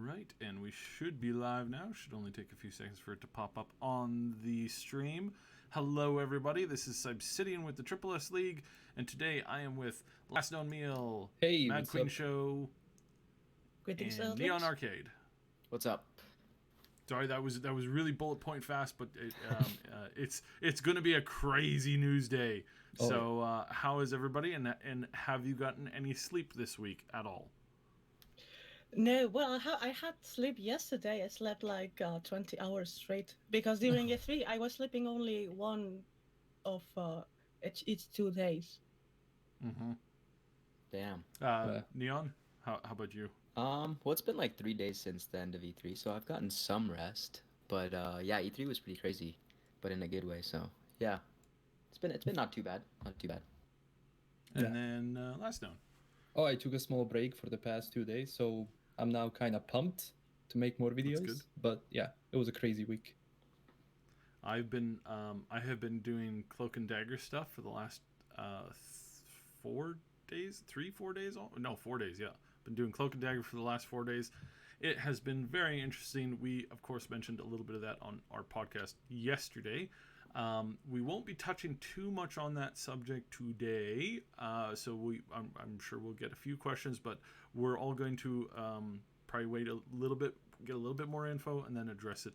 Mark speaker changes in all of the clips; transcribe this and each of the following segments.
Speaker 1: right, and we should be live now. Should only take a few seconds for it to pop up on the stream. Hello, everybody. This is Obsidian with the Triple S League, and today I am with LastKnownMeal,
Speaker 2: Hey, what's
Speaker 1: Madqueen
Speaker 2: up?
Speaker 1: Show,
Speaker 3: Greetings,
Speaker 1: and NeonArcade.
Speaker 2: What's up?
Speaker 1: Sorry, that was really bullet point fast, but it's going to be a crazy news day. So, how is everybody? And have you gotten any sleep this week at all?
Speaker 3: No, well, I had sleep yesterday. I slept like 20 hours straight because during E3 I was sleeping only one of each 2 days.
Speaker 1: Mm-hmm.
Speaker 2: Damn.
Speaker 1: Neon, how about you?
Speaker 2: Well, it's been like 3 days since the end of E3, so I've gotten some rest. But yeah, E3 was pretty crazy, but in a good way. So yeah, it's been not too bad, not too bad.
Speaker 1: And then LastKnown.
Speaker 4: Oh, I took a small break for the past 2 days, so I'm now kind of pumped to make more videos.
Speaker 1: That's good.
Speaker 4: But yeah, it was a crazy week.
Speaker 1: I have been doing Cloak and Dagger stuff for the last 4 days, 4 days. No, 4 days. Yeah, been doing Cloak and Dagger for the last 4 days. It has been very interesting. We of course mentioned a little bit of that on our podcast yesterday. We won't be touching too much on that subject today, so I'm sure we'll get a few questions, but we're all going to probably wait a little bit, get a little bit more info, and then address it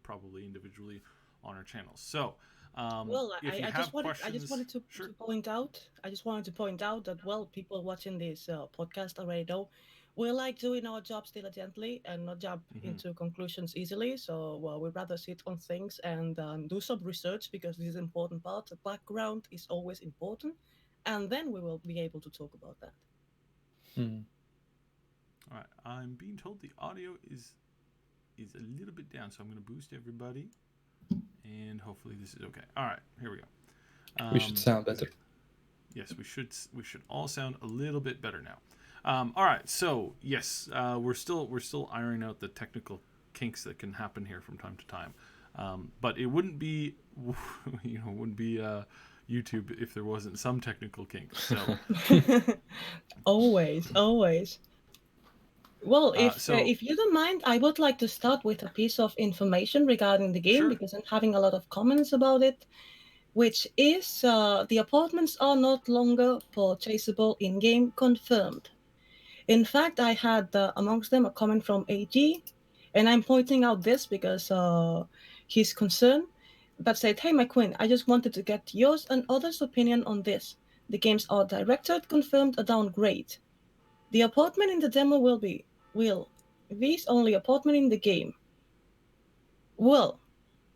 Speaker 1: probably individually on our channels. So,
Speaker 3: well, I just wanted to
Speaker 1: sure.
Speaker 3: point out. I just wanted to point out that people watching this podcast already know we like doing our jobs diligently and not jump into conclusions easily. So, well, we'd rather sit on things and do some research because this is an important part. The background is always important, and then we will be able to talk about that.
Speaker 1: All right, I'm being told the audio is a little bit down, so I'm going to boost everybody, and hopefully this is okay. All right, here we go.
Speaker 4: We should sound better.
Speaker 1: Yes, we should all sound a little bit better now. All right, so yes, we're still ironing out the technical kinks that can happen here from time to time, but it wouldn't be YouTube if there wasn't some technical kinks. So
Speaker 3: always. Well, if you don't mind, I would like to start with a piece of information regarding the game,
Speaker 1: sure.
Speaker 3: because I'm having a lot of comments about it, which is the apartments are not longer purchasable in-game, confirmed. In fact, I had amongst them a comment from AG, and I'm pointing out this because he's concerned, that said, "Hey, my queen, I just wanted to get yours and others' opinion on this. The games are directed, confirmed a downgrade. The apartment in the demo will be these only apartment in the game." Well,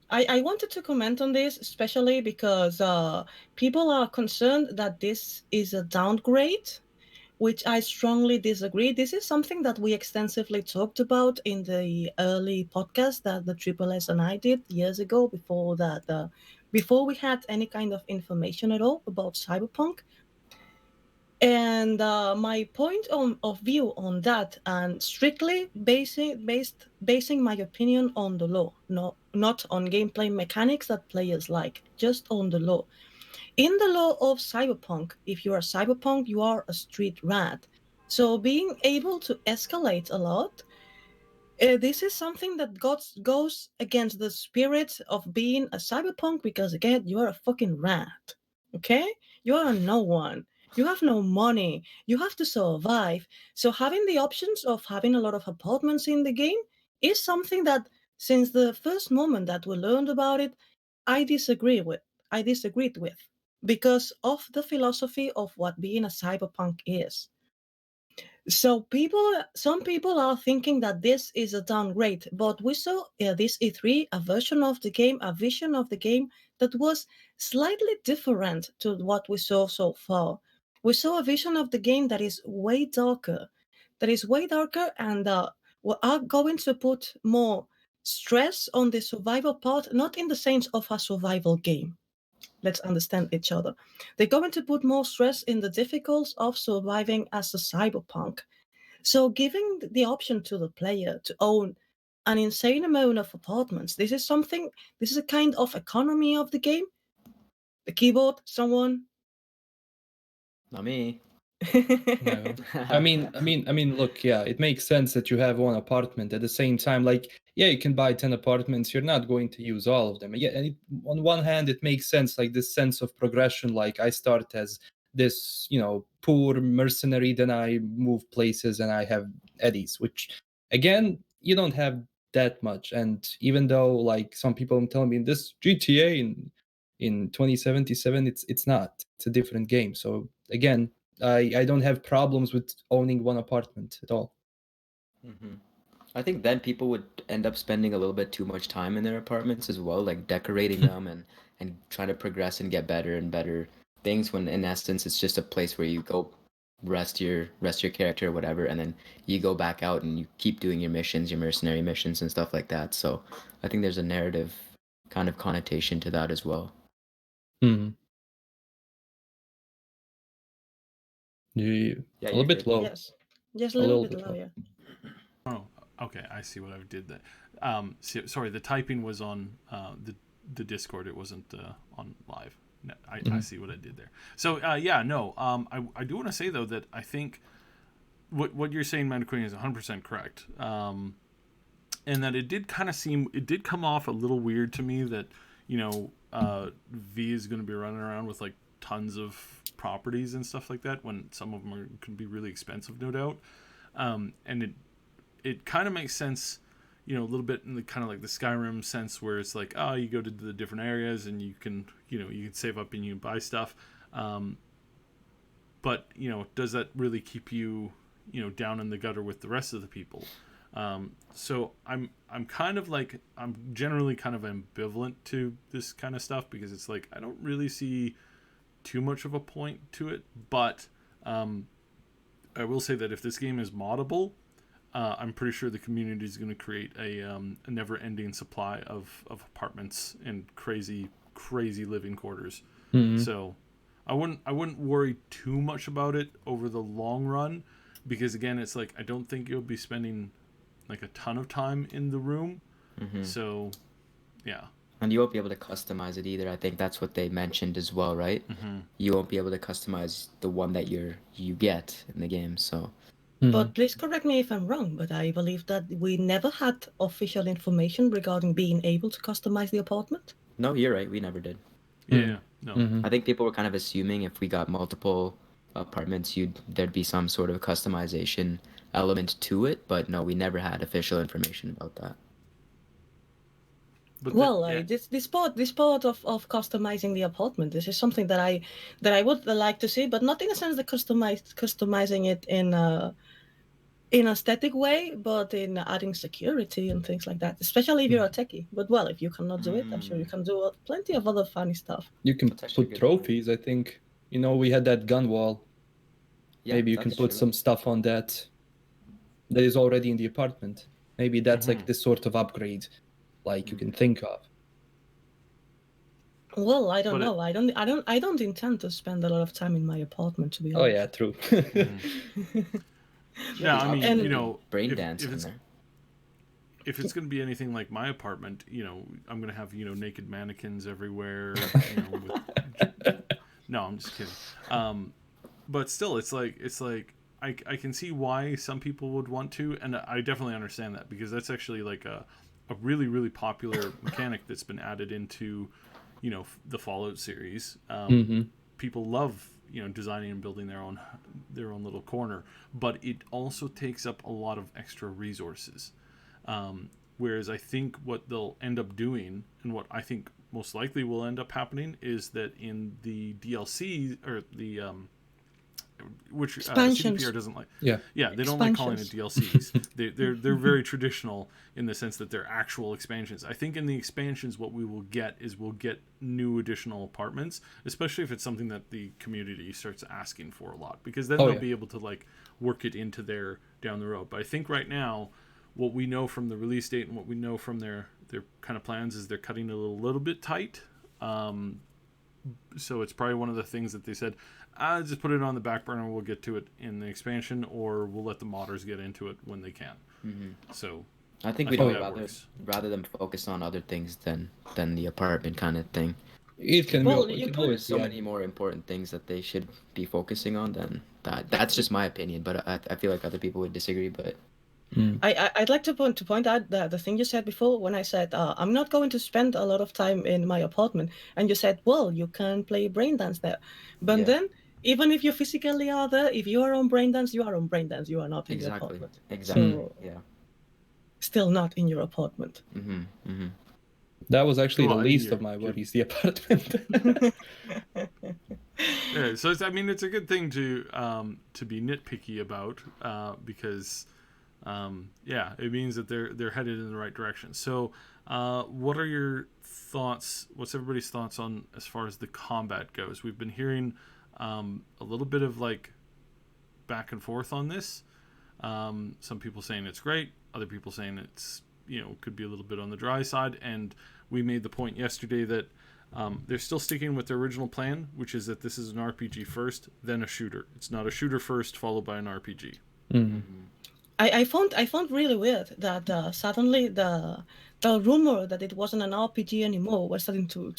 Speaker 3: I wanted to comment on this, especially because people are concerned that this is a downgrade, which I strongly disagree. This is something that we extensively talked about in the early podcast that the Triple S and I did years ago, before we had any kind of information at all about Cyberpunk. And my point of view on that, and strictly basing my opinion on the law, not on gameplay mechanics that players like, just on the law. In the law of Cyberpunk, if you are Cyberpunk, you are a street rat. So being able to escalate a lot, this is something that goes against the spirit of being a Cyberpunk, because again, you are a fucking rat. Okay? You are no one. You have no money. You have to survive. So having the options of having a lot of apartments in the game is something that, since the first moment that we learned about it, I disagreed with, because of the philosophy of what being a cyberpunk is. So some people are thinking that this is a downgrade, but we saw this E3 a version of the game, a vision of the game that was slightly different to what we saw so far. We saw a vision of the game that is way darker, and we are going to put more stress on the survival part, not in the sense of a survival game. Let's understand each other. They're going to put more stress in the difficulties of surviving as a cyberpunk. So giving the option to the player to own an insane amount of apartments, this is a kind of economy of the game. The keyboard, someone?
Speaker 2: Not me.
Speaker 4: No. I mean, look, yeah, it makes sense that you have one apartment at the same time. Like, yeah, you can buy 10 apartments. You're not going to use all of them. Yeah, and on one hand, it makes sense, like this sense of progression. Like, I start as this, poor mercenary, then I move places and I have eddies, which, again, you don't have that much. And even though, like, some people tell me this GTA in 2077, it's not. It's a different game. So again, I don't have problems with owning one apartment at all.
Speaker 2: Hmm. I think then people would end up spending a little bit too much time in their apartments as well, like decorating them and trying to progress and get better and better things. When in essence, it's just a place where you go rest your character or whatever, and then you go back out and you keep doing your missions, your mercenary missions and stuff like that. So I think there's a narrative kind of connotation to that as well.
Speaker 4: Hmm. A
Speaker 2: Yeah,
Speaker 4: little
Speaker 2: you're
Speaker 4: bit
Speaker 2: good.
Speaker 4: low.
Speaker 3: Yes. Just a
Speaker 4: A
Speaker 3: little
Speaker 4: little
Speaker 3: bit
Speaker 4: bit
Speaker 3: low,
Speaker 4: low.
Speaker 3: yeah.
Speaker 1: Oh, okay. I see what I did there. Sorry, the typing was on the Discord. It wasn't on live. No, I see what I did there. So yeah, no. I do want to say though that I think what you're saying, Madqueen, is 100% correct. And that it did come off a little weird to me that V is going to be running around with like tons of properties and stuff like that when some of them could be really expensive, no doubt. And it kind of makes sense, a little bit in the kind of like the Skyrim sense where it's like, oh, you go to the different areas and you can save up and you can buy stuff. But does that really keep you, down in the gutter with the rest of the people? So I'm kind of like, I'm generally kind of ambivalent to this kind of stuff because it's like I don't really see too much of a point to it, but I will say that if this game is moddable, I'm pretty sure the community is going to create a never-ending supply of apartments and crazy living quarters.
Speaker 4: Mhm.
Speaker 1: So I wouldn't worry too much about it over the long run, because again, it's like I don't think you'll be spending like a ton of time in the room.
Speaker 2: Hmm.
Speaker 1: So yeah.
Speaker 2: And you won't be able to customize it either. I think that's what they mentioned as well, right?
Speaker 1: Mm-hmm.
Speaker 2: You won't be able to customize the one that you get in the game. So
Speaker 3: But please correct me if I'm wrong, but I believe that we never had official information regarding being able to customize the apartment.
Speaker 2: no, you're right. We never did.
Speaker 1: Yeah. No.
Speaker 4: Mhm.
Speaker 2: I think people were kind of assuming if we got multiple apartments, there'd be some sort of customization element to it. But no, we never had official information about that.
Speaker 1: But
Speaker 3: Well,
Speaker 1: yeah.
Speaker 3: this part of customizing the apartment, this is something that I would like to see, but not in a sense that customizing it in a static way, but in adding security and things like that, especially if you're a techie. But well, if you cannot do it, I'm sure you can do plenty of other funny stuff.
Speaker 4: You can
Speaker 2: That's actually a
Speaker 4: put
Speaker 2: good
Speaker 4: trophies, I think. We had that gun wall.
Speaker 2: Yeah,
Speaker 4: Maybe you can
Speaker 2: that's
Speaker 4: put
Speaker 2: true.
Speaker 4: some stuff on that is already in the apartment. Maybe that's like this sort of upgrade, like you can think of.
Speaker 3: Well, I don't
Speaker 1: But
Speaker 3: know. I don't intend to spend a lot of time in my apartment, to be
Speaker 4: Oh
Speaker 3: honest.
Speaker 4: yeah, true.
Speaker 2: You
Speaker 1: no,
Speaker 2: have the
Speaker 1: I mean,
Speaker 2: option
Speaker 3: And-
Speaker 2: to brain
Speaker 1: if,
Speaker 2: dance
Speaker 1: if
Speaker 2: in
Speaker 1: it's
Speaker 2: there.
Speaker 1: if it's going to be anything like my apartment, I'm going to have, naked mannequins everywhere. No, I'm just kidding. But still, it's like I can see why some people would want to, and I definitely understand that because that's actually like a really, really popular mechanic that's been added into, the Fallout series.
Speaker 4: Mhm.
Speaker 1: People love, designing and building their own little corner, but it also takes up a lot of extra resources. Whereas I think what they'll end up doing, and what I think most likely will end up happening, is that in the DLC or the which
Speaker 3: Expansions.
Speaker 1: CDPR doesn't like.
Speaker 4: Yeah.
Speaker 1: Yeah, they don't like calling it
Speaker 3: Expansions.
Speaker 1: DLCs. They're very traditional in the sense that they're actual expansions. I think in the expansions, what we will get is we'll get new additional apartments, especially if it's something that the community starts asking for a lot, because then they'll be able to like work it into their down the road. But I think right now, what we know from the release date and what we know from their kind of plans is they're cutting it a little bit tight. So it's probably one of the things that they said, just put it on the back burner. We'll get to it in the expansion, or we'll let the modders get into it when they can. So
Speaker 2: I think
Speaker 1: I
Speaker 2: we'd
Speaker 1: think
Speaker 2: all
Speaker 1: that works.
Speaker 2: rather them focus on other things than the apartment kind of thing.
Speaker 4: It can
Speaker 3: Well,
Speaker 4: be, it
Speaker 3: you
Speaker 4: can
Speaker 3: put
Speaker 4: always
Speaker 2: So
Speaker 4: be
Speaker 2: many more important things that they should be focusing on than that. That's just my opinion, but I feel like other people would disagree. But
Speaker 3: I'd like to point out the thing you said before when I said I'm not going to spend a lot of time in my apartment, and you said, well, you can play braindance there, but
Speaker 2: Yeah.
Speaker 3: then even if you physically are there, if you are on braindance, you are on braindance. You are not in your
Speaker 2: Exactly.
Speaker 3: apartment.
Speaker 2: Exactly.
Speaker 3: So
Speaker 2: Yeah.
Speaker 3: still not in your apartment.
Speaker 4: That was actually
Speaker 1: Well,
Speaker 4: the
Speaker 1: I mean,
Speaker 4: least of my worries, the apartment.
Speaker 1: Yeah, so I mean, it's a good thing to be nitpicky about because yeah, it means that they're headed in the right direction. So, what are your thoughts? What's everybody's thoughts on as far as the combat goes? We've been hearing a little bit of like back and forth on this. Some people saying it's great, other people saying it's could be a little bit on the dry side, and we made the point yesterday that they're still sticking with their original plan, which is that this is an RPG first, then a shooter. It's not a shooter first followed by an RPG.
Speaker 3: I found really weird that suddenly the rumor that it wasn't an RPG anymore was starting to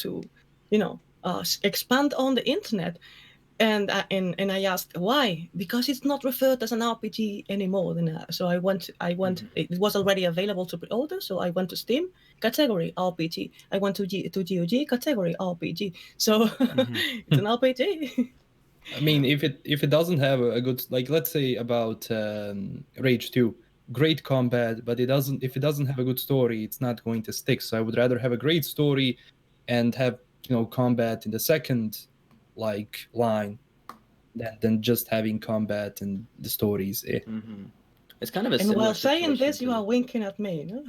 Speaker 3: expand on the internet, and I asked why, because it's not referred as an RPG anymore. So I went. It was already available to pre-order, so I went to Steam, category RPG. I went to GOG, category RPG. So it's an RPG.
Speaker 4: I mean, if it doesn't have a good, like, let's say about Rage 2, great combat, but if it doesn't have a good story, it's not going to stick. So I would rather have a great story and have combat in the second line than just having combat and the stories.
Speaker 2: It's kind of a
Speaker 3: And
Speaker 2: similar
Speaker 3: while saying
Speaker 2: situation
Speaker 3: this, you
Speaker 2: to-
Speaker 3: are winking at me, no?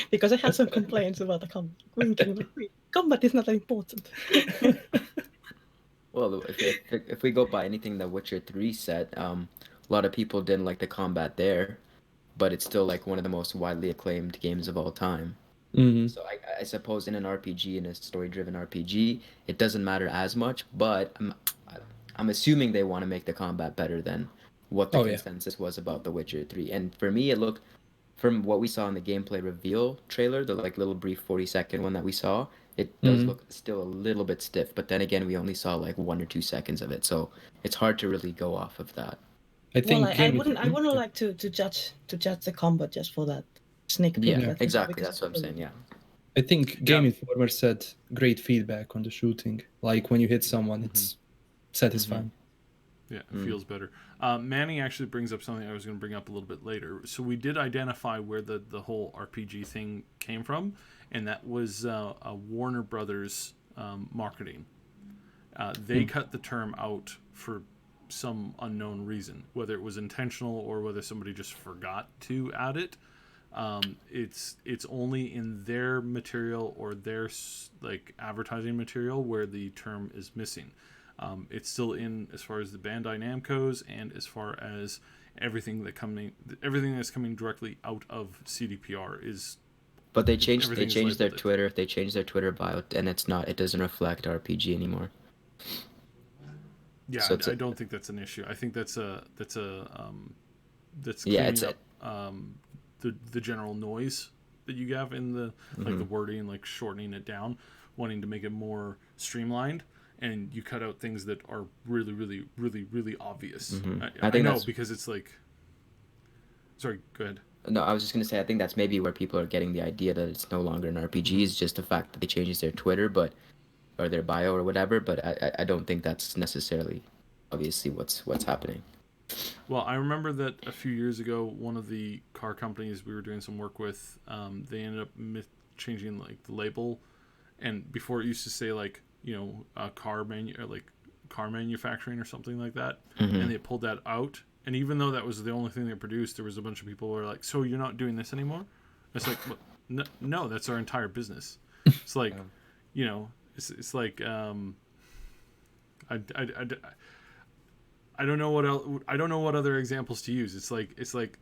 Speaker 3: Because I had some complaints about the combat. Winking. Combat is not important.
Speaker 2: Well, if we go by anything that Witcher 3 said, a lot of people didn't like the combat there, but it's still like one of the most widely acclaimed games of all time. So I suppose in an RPG, in a story-driven RPG, it doesn't matter as much, but I'm assuming they want to make the combat better than what the consensus was about The Witcher 3. And for me, it looked, from what we saw in the gameplay reveal trailer, the like little brief 40-second one that we saw, it does look still a little bit stiff. But then again, we only saw like 1 or 2 seconds of it, so it's hard to really go off of that.
Speaker 4: I think
Speaker 3: I wouldn't like to judge the combat just for that sneak peek.
Speaker 2: Yeah, exactly. That's what I'm saying. Yeah.
Speaker 4: I think Game Informer said great feedback on the shooting. Like when you hit someone, it's satisfying.
Speaker 1: Yeah, it feels better. Manny actually brings up something I was going to bring up a little bit later. So we did identify where the whole RPG thing came from, and that was a Warner Brothers marketing. They cut the term out for some unknown reason, whether it was intentional or whether somebody just forgot to add it. It's only in their material or their like advertising material where the term is missing. It's still in as far as the Bandai Namco's and as far as everything that's coming directly out of CDPR is.
Speaker 2: But they changed their
Speaker 1: labeled
Speaker 2: Twitter. They changed their Twitter bio, and it doesn't reflect RPG anymore.
Speaker 1: Yeah,
Speaker 2: So
Speaker 1: I don't think that's an issue. I think that's cleaning up the general noise that you have in the like the wording, like shortening it down, wanting to make it more streamlined, and you cut out things that are really, really, really, really obvious. I know because it's like. Sorry, go ahead.
Speaker 2: No, I was just gonna say I think that's maybe where people are getting the idea that it's no longer an RPG. Is just the fact that they changed their Twitter, or their bio or whatever. But I don't think that's necessarily, obviously, what's happening.
Speaker 1: Well, I remember that a few years ago, one of the car companies we were doing some work with, they ended up changing like the label, and before it used to say like car manufacturing or something like that, and they pulled that out. And even though that was the only thing they produced, there was a bunch of people who were like, "So you're not doing this anymore?" It's like, no, that's our entire business. It's like, it's like I don't know what else. I don't know what other examples to use. It's like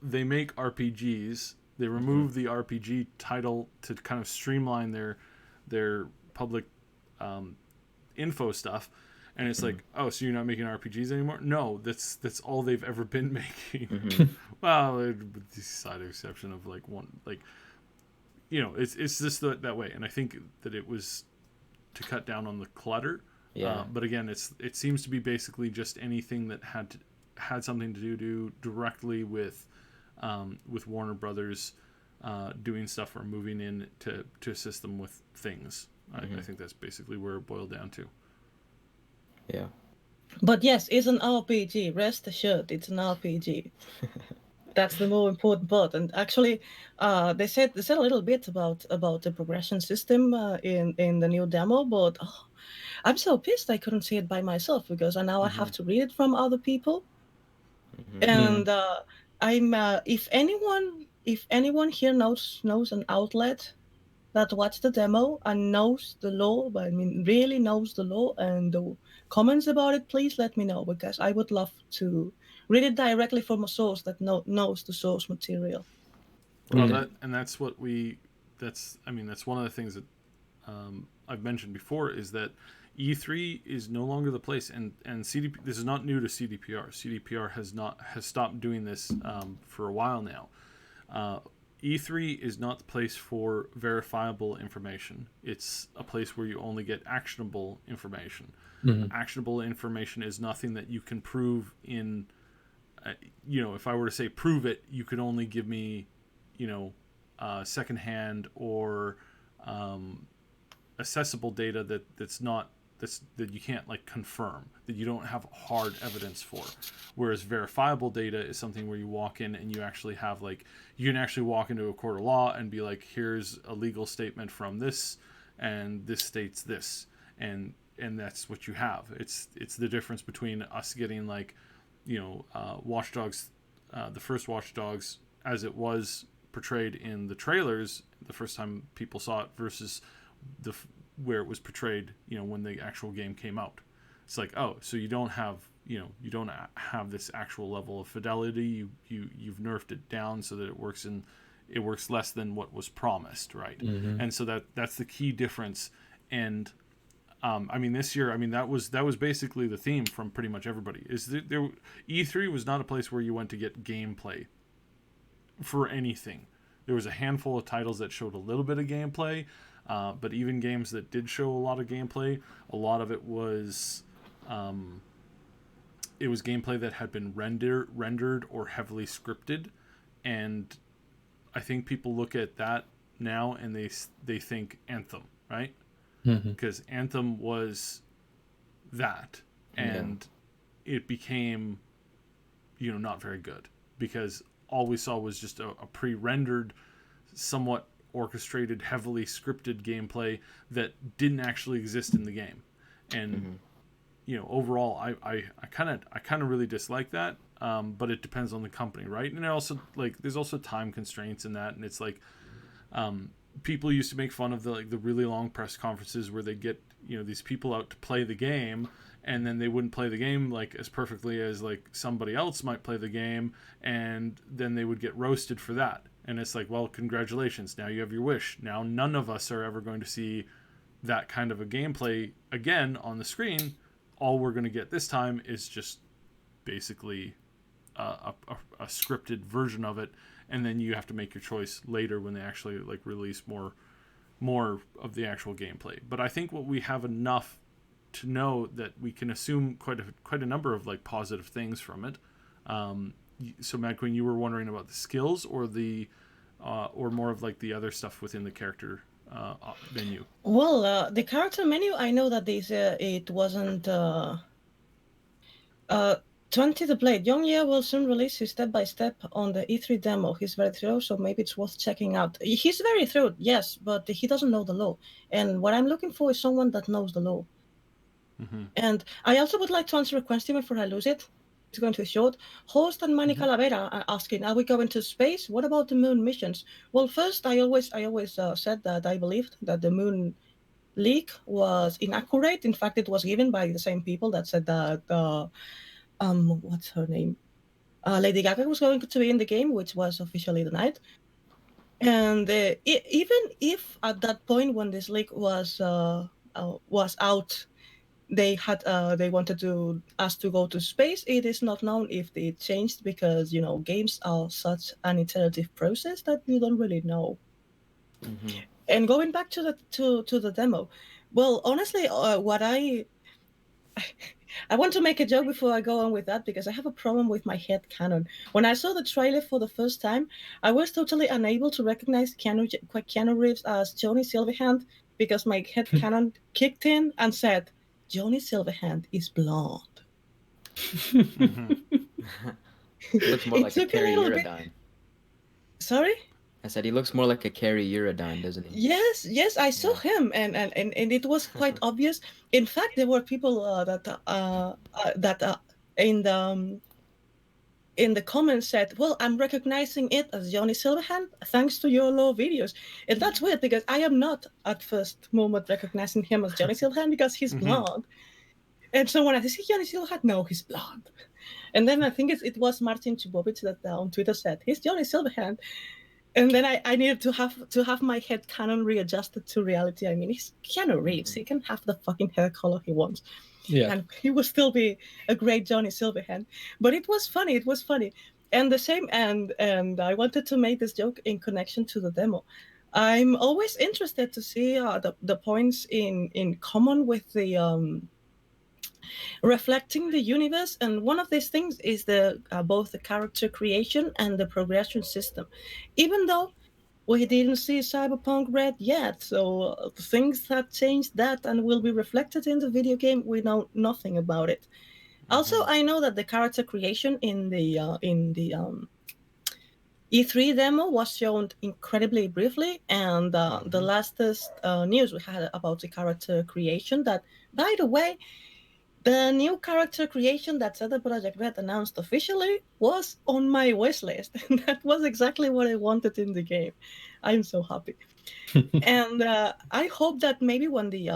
Speaker 1: they make RPGs. They remove the RPG title to kind of streamline their public info stuff, and it's like, oh, so you're not making RPGs anymore? No, that's all they've ever been making. Well, with the side exception of like one, like it's just that way. And I think that it was cut down on the clutter.
Speaker 2: Yeah.
Speaker 1: But again, it seems to be basically just anything that had something to do directly with Warner Brothers doing stuff or moving in to assist them with things. I think that's basically where it boiled down to.
Speaker 2: Yeah.
Speaker 3: But yes, it's an RPG. Rest assured, it's an RPG. That's the more important part. And actually, they said a little bit about the progression system in the new demo. But I'm so pissed I couldn't see it by myself, because now I have to read it from other people. And I'm if anyone here knows an outlet that watched the demo and knows the law, but I mean really knows the law and the comments about it, please let me know, because I would love to read it directly from a source that knows the source material.
Speaker 1: Well, that's one of the things that I've mentioned before, is that E3 is no longer the place, and CDP. This is not new to CDPR. CDPR has stopped doing this for a while now. E3 is not the place for verifiable information. It's a place where you only get actionable information. Actionable information is nothing that you can prove in. If I were to say prove it, you could only give me, secondhand or accessible data that you can't like confirm, that you don't have hard evidence for. Whereas verifiable data is something where you walk in and you actually have you can actually walk into a court of law and be like, here's a legal statement from this, and this states this, and that's what you have. It's the difference between us getting Watch Dogs, the first Watch Dogs as it was portrayed in the trailers the first time people saw it, versus where it was portrayed, when the actual game came out. It's like, oh, so you don't have this actual level of fidelity. You've nerfed it down so that it works less than what was promised, right? And so that's the key difference. And this year, that was basically the theme from pretty much everybody. Is that E3 was not a place where you went to get gameplay for anything. There was a handful of titles that showed a little bit of gameplay, but even games that did show a lot of gameplay, a lot of it was gameplay that had been rendered or heavily scripted, and I think people look at that now and they think Anthem, right? Because Anthem was that, and it became not very good, because all we saw was just a pre-rendered, somewhat orchestrated, heavily scripted gameplay that didn't actually exist in the game. And overall, I kind of really dislike that. But it depends on the company, right? And it also there's also time constraints in that, and it's people used to make fun of the really long press conferences where they get these people out to play the game, and then they wouldn't play the game as perfectly as somebody else might play the game, and then they would get roasted for that. And it's well, congratulations, now you have your wish. Now none of us are ever going to see that kind of a gameplay again on the screen. All we're going to get this time is just basically a scripted version of it, and then you have to make your choice later when they actually release more of the actual gameplay. But I think what we have enough to know that we can assume quite a number of positive things from it. So Madqueen, you were wondering about the skills or or more of the other stuff within the character menu.
Speaker 3: Well, the character menu, I know that it wasn't 20 the Blade. Young Ye will soon release his step-by-step on the E3 demo. He's very thorough, so maybe it's worth checking out. He's very thorough, yes, but he doesn't know the law. And what I'm looking for is someone that knows the law. And I also would like to answer a question before I lose it. It's going to be short. Host and Manny Calavera are asking, are we going to space? What about the moon missions? Well, first, I always said that I believed that the moon leak was inaccurate. In fact, it was given by the same people that said that what's her name? Lady Gaga was going to be in the game, which was officially denied. And even if at that point when this leak was out, they wanted us to go to space, it is not known if it changed, because games are such an iterative process that you don't really know. And going back to the demo, Well, honestly, what I want to make a joke before I go on with that because I have a problem with my head canon. When I saw the trailer for the first time, I was totally unable to recognize Keanu Reeves as Johnny Silverhand because my head canon kicked in and said, Johnny Silverhand is blonde.
Speaker 2: He looks more
Speaker 3: It
Speaker 2: like a
Speaker 3: took a
Speaker 2: Carrie
Speaker 3: little bit.
Speaker 2: Uridine.
Speaker 3: Sorry?
Speaker 2: I said he looks more like a Carrie Uridine, doesn't he?
Speaker 3: Yes, I saw him, and it was quite obvious. In fact, there were people that in the comments said, "Well, I'm recognizing it as Johnny Silverhand thanks to your low videos," and that's weird because I am not at first moment recognizing him as Johnny Silverhand because he's blonde, and so when I see Johnny Silverhand, no, he's blonde, and then I think it was Martin Chubovich that on Twitter said he's Johnny Silverhand. And then I needed to have my head canon readjusted to reality. I mean, he's Keanu Reeves. He can have the fucking hair color he wants.
Speaker 4: Yeah.
Speaker 3: And he will still be a great Johnny Silverhand. But it was funny. It was funny. And the same, and I wanted to make this joke in connection to the demo. I'm always interested to see the points in common with the reflecting the universe, and one of these things is the both the character creation and the progression system. Even though we didn't see Cyberpunk Red yet, so things that changed that and will be reflected in the video game, we know nothing about it. Also, I know that the character creation in the E3 demo was shown incredibly briefly, and the latest news we had about the character creation, that, by the way, the new character creation that CD Projekt Red announced officially was on my wish list. And that was exactly what I wanted in the game. I'm so happy. And I hope that maybe when the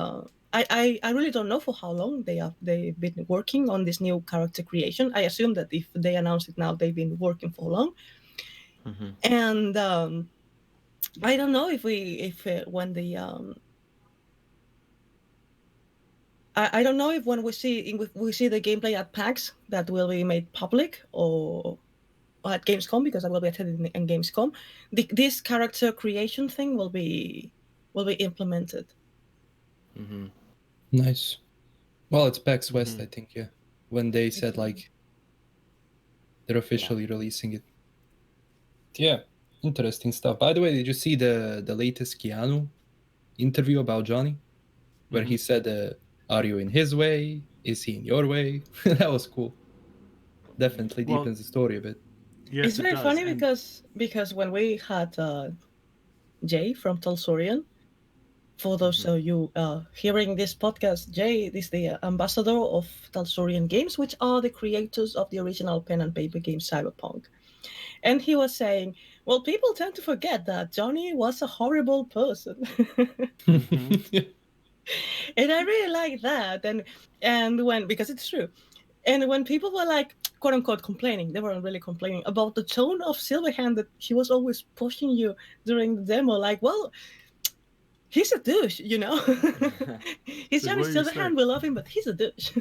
Speaker 3: I really don't know for how long they've been working on this new character creation. I assume that if they announce it now, they've been working for long. And I don't know if when the I don't know if when we see the gameplay at PAX that will be made public or at Gamescom, because I will be attending in Gamescom, this character creation thing will be implemented.
Speaker 4: Nice. Well, it's PAX West, I think, yeah. When they said like they're officially releasing it. Yeah, interesting stuff. By the way, did you see the latest Keanu interview about Johnny, where he said, "Are you in his way? Is he in your way?" That was cool. Definitely deepens the story a bit.
Speaker 1: Yes,
Speaker 3: It's very funny
Speaker 1: and
Speaker 3: because when we had Jay from Talsorian, for those of you hearing this podcast, Jay is the ambassador of Talsorian Games, which are the creators of the original pen and paper game Cyberpunk. And he was saying, well, people tend to forget that Johnny was a horrible person. And I really like that. And when, because it's true. And when people were like, quote unquote, complaining, they weren't really complaining about the tone of Silverhand that he was always pushing you during the demo. Like, well, he's a douche, you know? He's Johnny Silverhand, we love him, but he's a douche.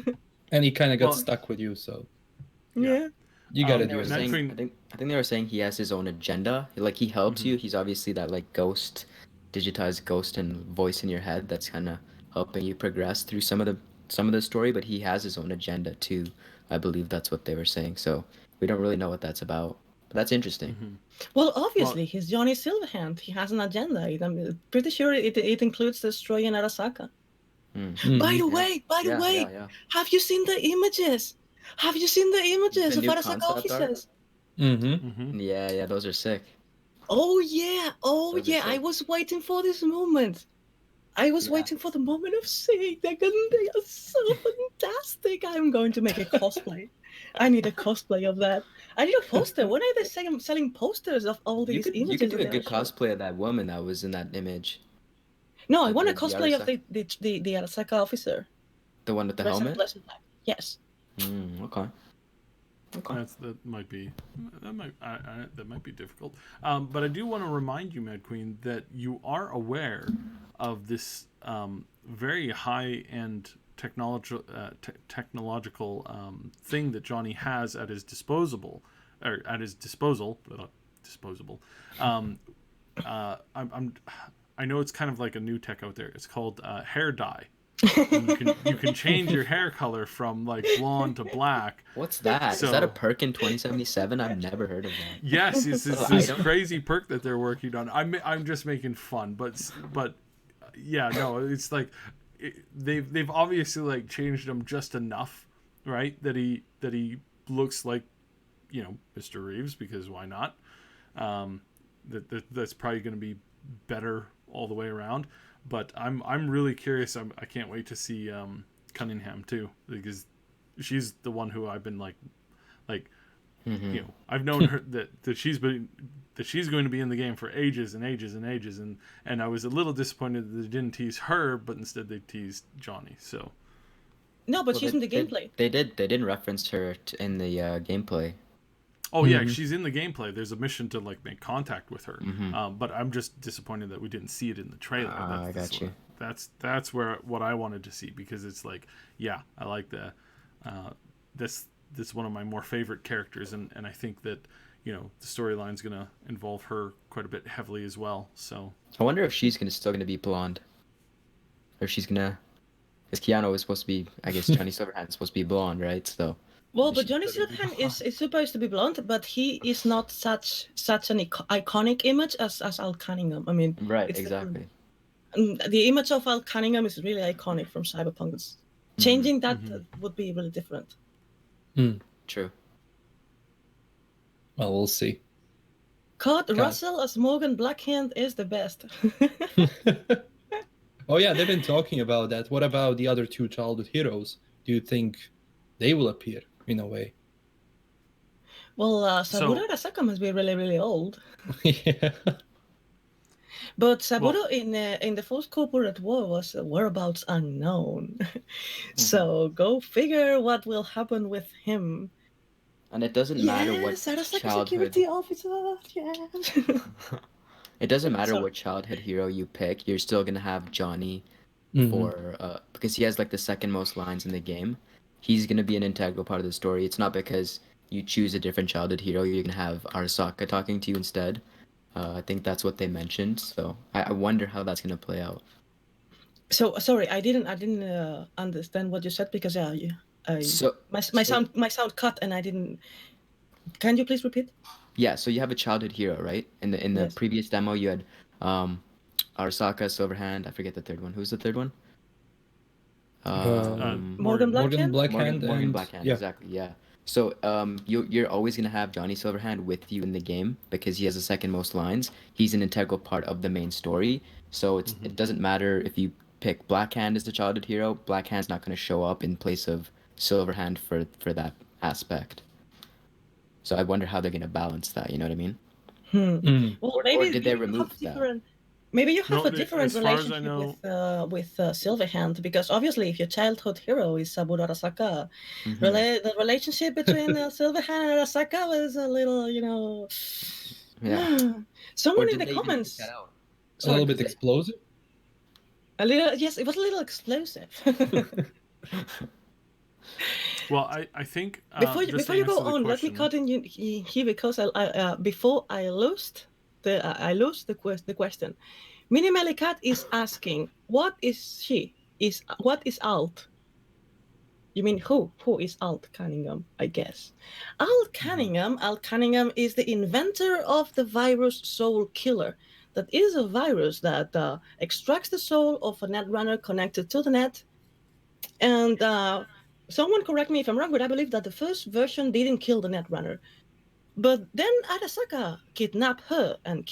Speaker 4: And he kind of got stuck with you, so.
Speaker 3: Yeah.
Speaker 4: You gotta
Speaker 2: do it.
Speaker 4: saying,
Speaker 2: I think they were saying he has his own agenda. Like, he helps you. He's obviously that, like, ghost, digitized ghost and voice in your head that's kind of helping you progress through some of the story, but he has his own agenda too. I believe that's what they were saying. So we don't really know what that's about. But that's interesting.
Speaker 3: Well, obviously, he's Johnny Silverhand. He has an agenda. I'm pretty sure it includes destroying Arasaka. By the way, have you seen the images? Have you seen the images of Arasaka officers?
Speaker 2: Yeah, those are sick.
Speaker 3: Oh yeah, I was waiting for this moment. I was waiting for the moment of seeing them. They are so fantastic. I'm going to make a cosplay. I need a cosplay of that. I need a poster. When are they selling posters of all these images?
Speaker 2: You could do a good cosplay of that woman that was in that image.
Speaker 3: No, I want a cosplay of the Arasaka officer.
Speaker 2: The one with the helmet?
Speaker 3: Yes.
Speaker 2: Okay.
Speaker 1: That might be difficult. But I do want to remind you, Madqueen, that you are aware of this very high-end technological thing that Johnny has at his disposal. I know it's kind of like a new tech out there. It's called hair dye. And you can change your hair color from like blonde to black.
Speaker 2: What's that?
Speaker 1: So-
Speaker 2: Is that a perk in 2077? I've never heard of that.
Speaker 1: Yes, it's
Speaker 2: Little
Speaker 1: this
Speaker 2: item?
Speaker 1: crazy perk that they're working on. I'm just making fun, but yeah, no, it's like they've obviously like changed him just enough, right? That he looks like, you know, Mr. Reeves, because why not? That's probably going to be better all the way around. But I'm really curious. I can't wait to see Cunningham too, because she's the one who I've been like
Speaker 2: Mhm.
Speaker 1: you know, I've known her that she's going to be in the game for ages and ages and ages, and I was a little disappointed that they didn't tease her, but instead they teased Johnny. So
Speaker 3: No, but
Speaker 2: Well,
Speaker 3: she's in the gameplay.
Speaker 2: They did reference her in the gameplay.
Speaker 1: oh yeah,
Speaker 4: Mhm.
Speaker 1: she's in the gameplay. There's a mission to like make contact with her,
Speaker 2: Mhm.
Speaker 1: but I'm just disappointed that we didn't see it in the trailer.
Speaker 2: I got you.
Speaker 1: That's where what I wanted to see, because it's like, yeah, I like the this one of my more favorite characters, and I think that, you know, the storyline's gonna involve her quite a bit heavily as well. So
Speaker 2: I wonder if she's still gonna be blonde, or if she's gonna. Because Keanu is supposed to be, I guess Johnny Silverhand is supposed to be blonde, right? So.
Speaker 3: Well, but
Speaker 2: She's
Speaker 3: Johnny
Speaker 2: gonna be
Speaker 3: Silverhand is supposed to be blonde, but he is not such an iconic image as Al Cunningham. I mean,
Speaker 2: Right,
Speaker 3: it's
Speaker 2: exactly.
Speaker 3: the image of Al Cunningham is really iconic from Cyberpunk. Changing that would be really different.
Speaker 2: True.
Speaker 4: Well, we'll see.
Speaker 3: Kurt Russell as Morgan Blackhand is the best.
Speaker 4: Oh yeah, they've been talking about that. What about the other two childhood heroes? Do you think they will appear in a way?
Speaker 3: Well, Saburo Arasaka must be really, really old.
Speaker 4: Yeah.
Speaker 3: But Saburo in the first corporate war was whereabouts unknown. So go figure what will happen with him.
Speaker 2: And it doesn't matter what
Speaker 3: Arasaka
Speaker 2: childhood.
Speaker 3: security officer. Yes.
Speaker 2: It doesn't matter
Speaker 3: Sorry.
Speaker 2: what childhood hero you pick. You're still gonna have Johnny for because he has like the second most lines in the game. He's gonna be an integral part of the story. It's not because you choose a different childhood hero you're gonna have Arasaka talking to you instead. I think that's what they mentioned. So I wonder how that's gonna play out.
Speaker 3: So sorry, I didn't understand what you said, because my sound cut and I didn't. Can you please repeat?
Speaker 2: Yeah, so you have a childhood hero, right? In the
Speaker 3: Yes.
Speaker 2: previous demo, you had Arasaka, Silverhand. I forget the third one. Who's the third one?
Speaker 3: Morgan Blackhand?
Speaker 4: Blackhand,
Speaker 2: Morgan
Speaker 4: and
Speaker 2: Blackhand.
Speaker 4: yeah.
Speaker 2: Exactly. Yeah. So you're always gonna have Johnny Silverhand with you in the game because he has the second most lines. He's an integral part of the main story. So it doesn't matter if you pick Blackhand as the childhood hero. Blackhand's not gonna show up in place of Silverhand for that aspect. So I wonder how they're gonna balance that. You know what I mean?
Speaker 3: Well,
Speaker 2: Or
Speaker 3: maybe
Speaker 2: did they
Speaker 3: you
Speaker 2: remove
Speaker 3: have
Speaker 2: that?
Speaker 3: different. Maybe you have
Speaker 1: No,
Speaker 3: a different
Speaker 1: as far as I
Speaker 3: relationship
Speaker 1: know-
Speaker 3: with Silverhand, because obviously, if your childhood hero is Saburo Arasaka, the relationship between Silverhand and Arasaka was a little, you know.
Speaker 2: Yeah.
Speaker 3: Someone
Speaker 2: Or
Speaker 3: in
Speaker 2: did
Speaker 3: the
Speaker 2: they even
Speaker 3: comments.
Speaker 2: take that out?
Speaker 4: A little bit explosive.
Speaker 3: A little, yes, it was a little explosive.
Speaker 1: well, I think
Speaker 3: Before
Speaker 1: just to
Speaker 3: you go
Speaker 1: answer the
Speaker 3: on, let me
Speaker 1: question-
Speaker 3: cut in here, because before I lost the question. Minimally Cat is asking, what is she? What is Alt? You mean who? Who is Alt Cunningham? I guess. Alt Cunningham is the inventor of the virus Soul Killer. That is a virus that extracts the soul of a netrunner connected to the net. And someone correct me if I'm wrong, but I believe that the first version didn't kill the netrunner. But then Arasaka kidnapped her and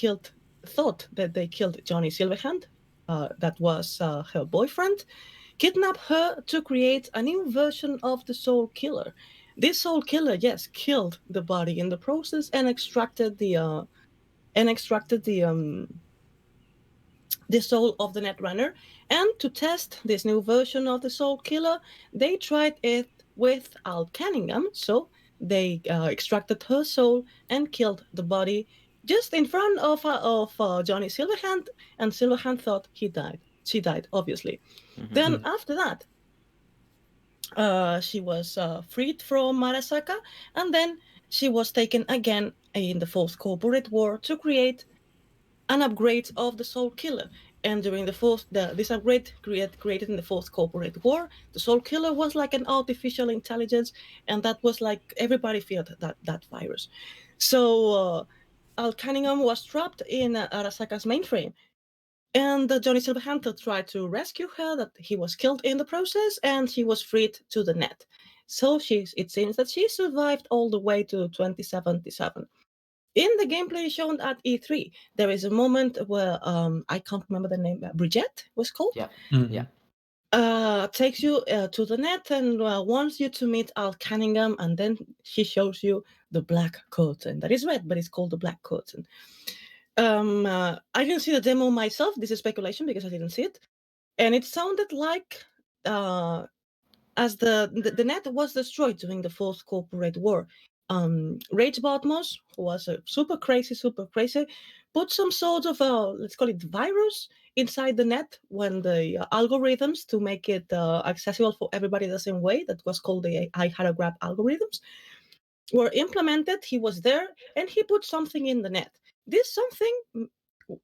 Speaker 3: thought that they killed Johnny Silverhand. That was her boyfriend. Kidnapped her to create a new version of the Soul Killer. This Soul Killer, yes, killed the body in the process and extracted the soul of the Netrunner. And to test this new version of the Soul Killer, they tried it with Al Cunningham. So they extracted her soul and killed the body just in front of Johnny Silverhand, and Silverhand thought he died. She died, obviously. Then after that, she was freed from Arasaka, and then she was taken again in the fourth corporate war to create an upgrade of the Soul Killer. And during this upgrade created in the fourth corporate war, the Soul Killer was like an artificial intelligence, and that was like everybody feared that virus. So Al Cunningham was trapped in Arasaka's mainframe, and Johnny Silverhand tried to rescue her. That he was killed in the process, and she was freed to the net. So it seems that she survived all the way to 2077. In the gameplay shown at E3, there is a moment where I can't remember the name. Brigitte was called.
Speaker 2: Yeah.
Speaker 4: Mhm.
Speaker 2: Yeah.
Speaker 3: Takes you to the net and wants you to meet Al Cunningham, and then she shows you the black curtain. That is red, but it's called the black curtain. I didn't see the demo myself. This is speculation because I didn't see it, and it sounded like as the net was destroyed during the fourth corporate war. Rage Botmos, who was super crazy, put some sort of let's call it virus inside the net when the algorithms to make it accessible for everybody the same way. That was called the I had a grab algorithms were implemented. He was there and he put something in the net. This something,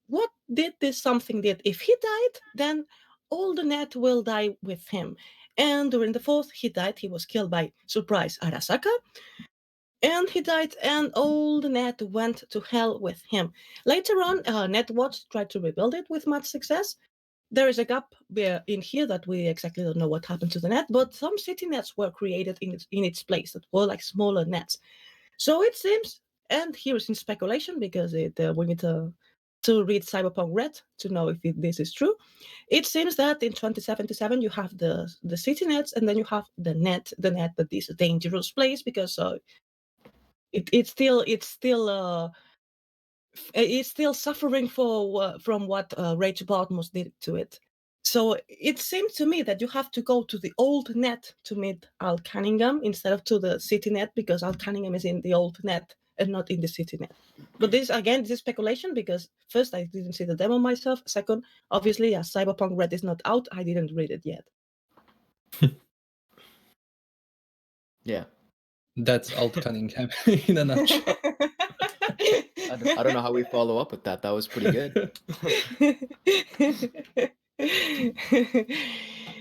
Speaker 3: what did this something did? If he died, then all the net will die with him. And during the fourth, he died. He was killed by, surprise, Arasaka. And he died, and all the net went to hell with him. Later on, Netwatch tried to rebuild it with much success. There is a gap in here that we exactly don't know what happened to the net, but some city nets were created in its place that were like smaller nets. So it seems, and here is in speculation because we need to read Cyberpunk Red to know if this is true. It seems that in 2077 you have the city nets, and then you have the net that is a dangerous place because it's still suffering from what Rage Botmos did to it. So it seems to me that you have to go to the old net to meet Al Cunningham instead of to the city net, because Al Cunningham is in the old net and not in the city net. But this is speculation because first, I didn't see the demo myself. Second, obviously, as Cyberpunk Red is not out, I didn't read it yet.
Speaker 2: Yeah.
Speaker 4: That's Alt Cunningham in a nutshell.
Speaker 2: I don't know how we follow up with that. That was pretty good.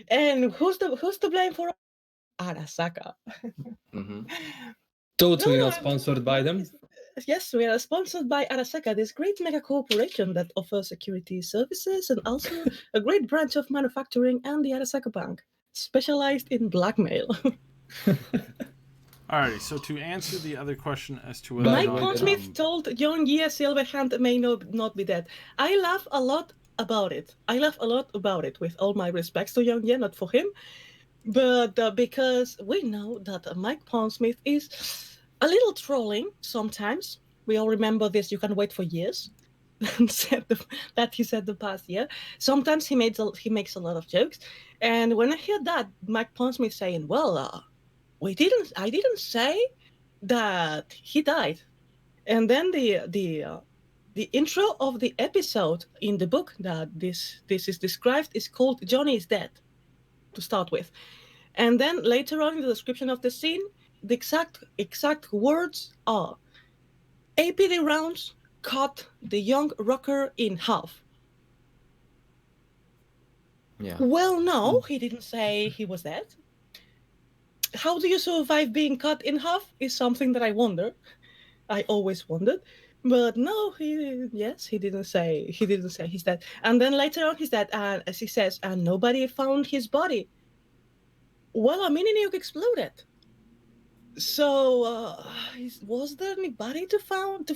Speaker 3: And who's to blame for Arasaka?
Speaker 2: Mm-hmm.
Speaker 4: Totally not sponsored by them.
Speaker 3: Yes, we are sponsored by Arasaka, this great mega corporation that offers security services and also a great branch of manufacturing, and the Arasaka Bank, specialized in blackmail.
Speaker 1: Alrighty, so to answer the other question as to whether
Speaker 4: By
Speaker 3: Mike
Speaker 4: the way,
Speaker 3: Pondsmith told John Ye Silverhand may not be dead. I laugh a lot about it. With all my respects to John Ye, not for him, but because we know that Mike Pondsmith is a little trolling sometimes. We all remember this. You can wait for years. That he said the past year. Sometimes he makes a lot of jokes, and when I hear that Mike Pondsmith saying, "Well, I didn't say that he died," and then the intro of the episode in the book that this is described is called "Johnny is Dead," to start with. And then later on in the description of the scene, the exact words are APD rounds cut the young rocker in half.
Speaker 2: Yeah.
Speaker 3: Well, no, he didn't say he was dead. How do you survive being cut in half is something that I wonder. I always wondered. But no, he didn't say he's dead. And then later on he's dead, and as he says, and nobody found his body. Well, a mini nuke exploded. So was there anybody to find?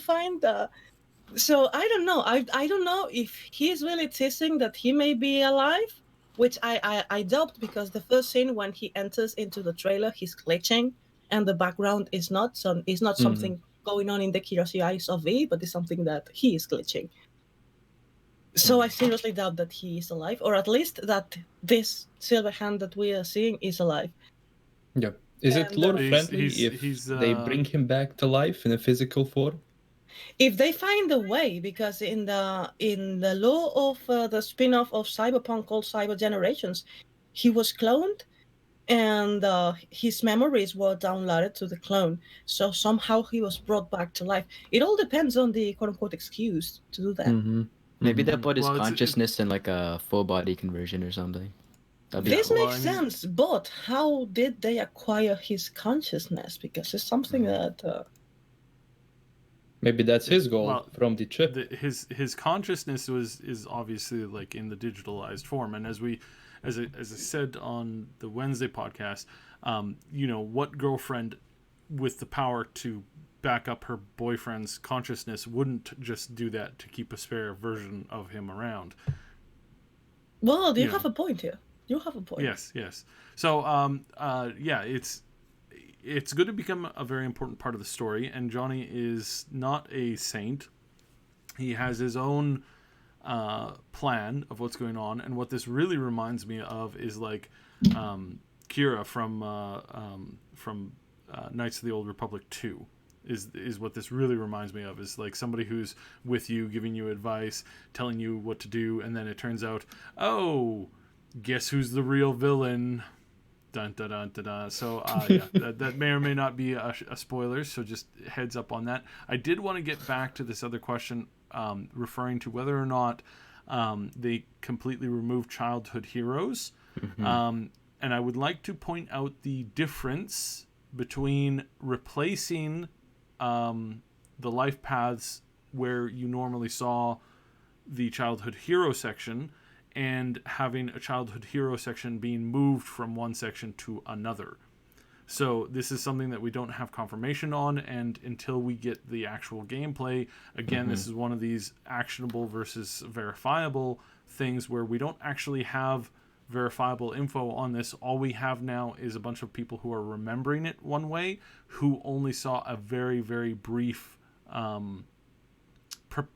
Speaker 3: So I don't know. I don't know if he's really teasing that he may be alive, which I doubt, because the first scene when he enters into the trailer, he's glitching, and the background is not something going on in the Kiroshi eyes of V, but it's something that he is glitching. So I seriously doubt that he is alive, or at least that this Silverhand that we are seeing is alive.
Speaker 4: Yeah. Is it lore friendly
Speaker 1: he's,
Speaker 4: if they bring him back to life in a physical form?
Speaker 3: If they find a way, because in the lore of the spin-off of Cyberpunk called Cyber Generations, he was cloned, and his memories were downloaded to the clone. So somehow he was brought back to life. It all depends on the quote-unquote excuse to do that.
Speaker 2: Maybe
Speaker 1: Mhm.
Speaker 2: they'll put his
Speaker 1: Well, it's-
Speaker 2: consciousness in like a full body conversion or something. That'd be
Speaker 3: This
Speaker 2: cool.
Speaker 1: well,
Speaker 3: makes
Speaker 1: I mean-
Speaker 3: sense, but how did they acquire his consciousness? Because it's something that
Speaker 4: Maybe that's his goal
Speaker 1: Well,
Speaker 4: from the chip.
Speaker 1: his consciousness is obviously like in the digitalized form, and as I said on the Wednesday podcast, what girlfriend with the power to back up her boyfriend's consciousness wouldn't just do that to keep a spare version of him around?
Speaker 3: well, you
Speaker 1: You
Speaker 3: have
Speaker 1: know.
Speaker 3: a point here. You have a point.
Speaker 1: Yes. So, yeah, it's going to become a very important part of the story. And Johnny is not a saint. He has his own plan of what's going on. And what this really reminds me of is like Kira from Knights of the Old Republic 2. Is what this really reminds me of, is like somebody who's with you, giving you advice, telling you what to do, and then it turns out, oh, guess who's the real villain? Dun dun dun dun dun. So yeah, that may or may not be a spoiler, so just heads up on that. I did want to get back to this other question, referring to whether or not they completely removed childhood heroes. And I would like to point out the difference between replacing the life paths where you normally saw the childhood hero section and having a childhood hero section being moved from one section to another. So this is something that we don't have confirmation on, and until we get the actual gameplay, again, this is one of these actionable versus verifiable things where we don't actually have verifiable info on this. All we have now is a bunch of people who are remembering it one way, who only saw a very, very brief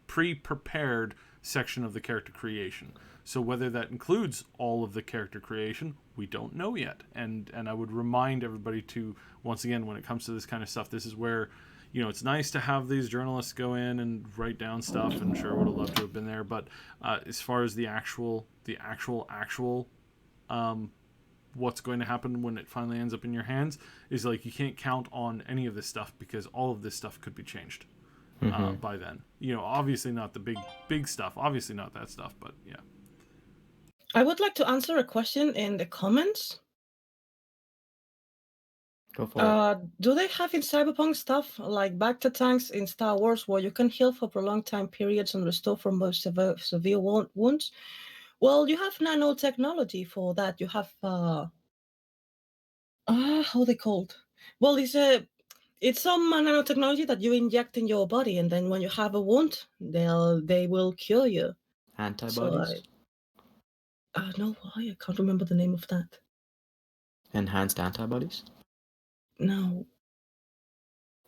Speaker 1: pre-prepared section of the character creation. So whether that includes all of the character creation, we don't know yet. And I would remind everybody to, once again, when it comes to this kind of stuff, this is where, it's nice to have these journalists go in and write down stuff, and sure, would have loved to have been there. But as far as the actual what's going to happen when it finally ends up in your hands, is like you can't count on any of this stuff, because all of this stuff could be changed by then. Obviously not the big stuff, obviously not that stuff, but yeah.
Speaker 3: I would like to answer a question in the comments.
Speaker 2: Go for it.
Speaker 3: Do they have in Cyberpunk stuff like back to tanks in Star Wars where you can heal for prolonged time periods and restore from most severe wounds? Well, you have nanotechnology for that. You have how they called? Well, it's some nanotechnology that you inject in your body, and then when you have a wound, they will cure you.
Speaker 2: Antibodies?
Speaker 3: No, why? I can't remember the name of that.
Speaker 2: Enhanced antibodies?
Speaker 3: No.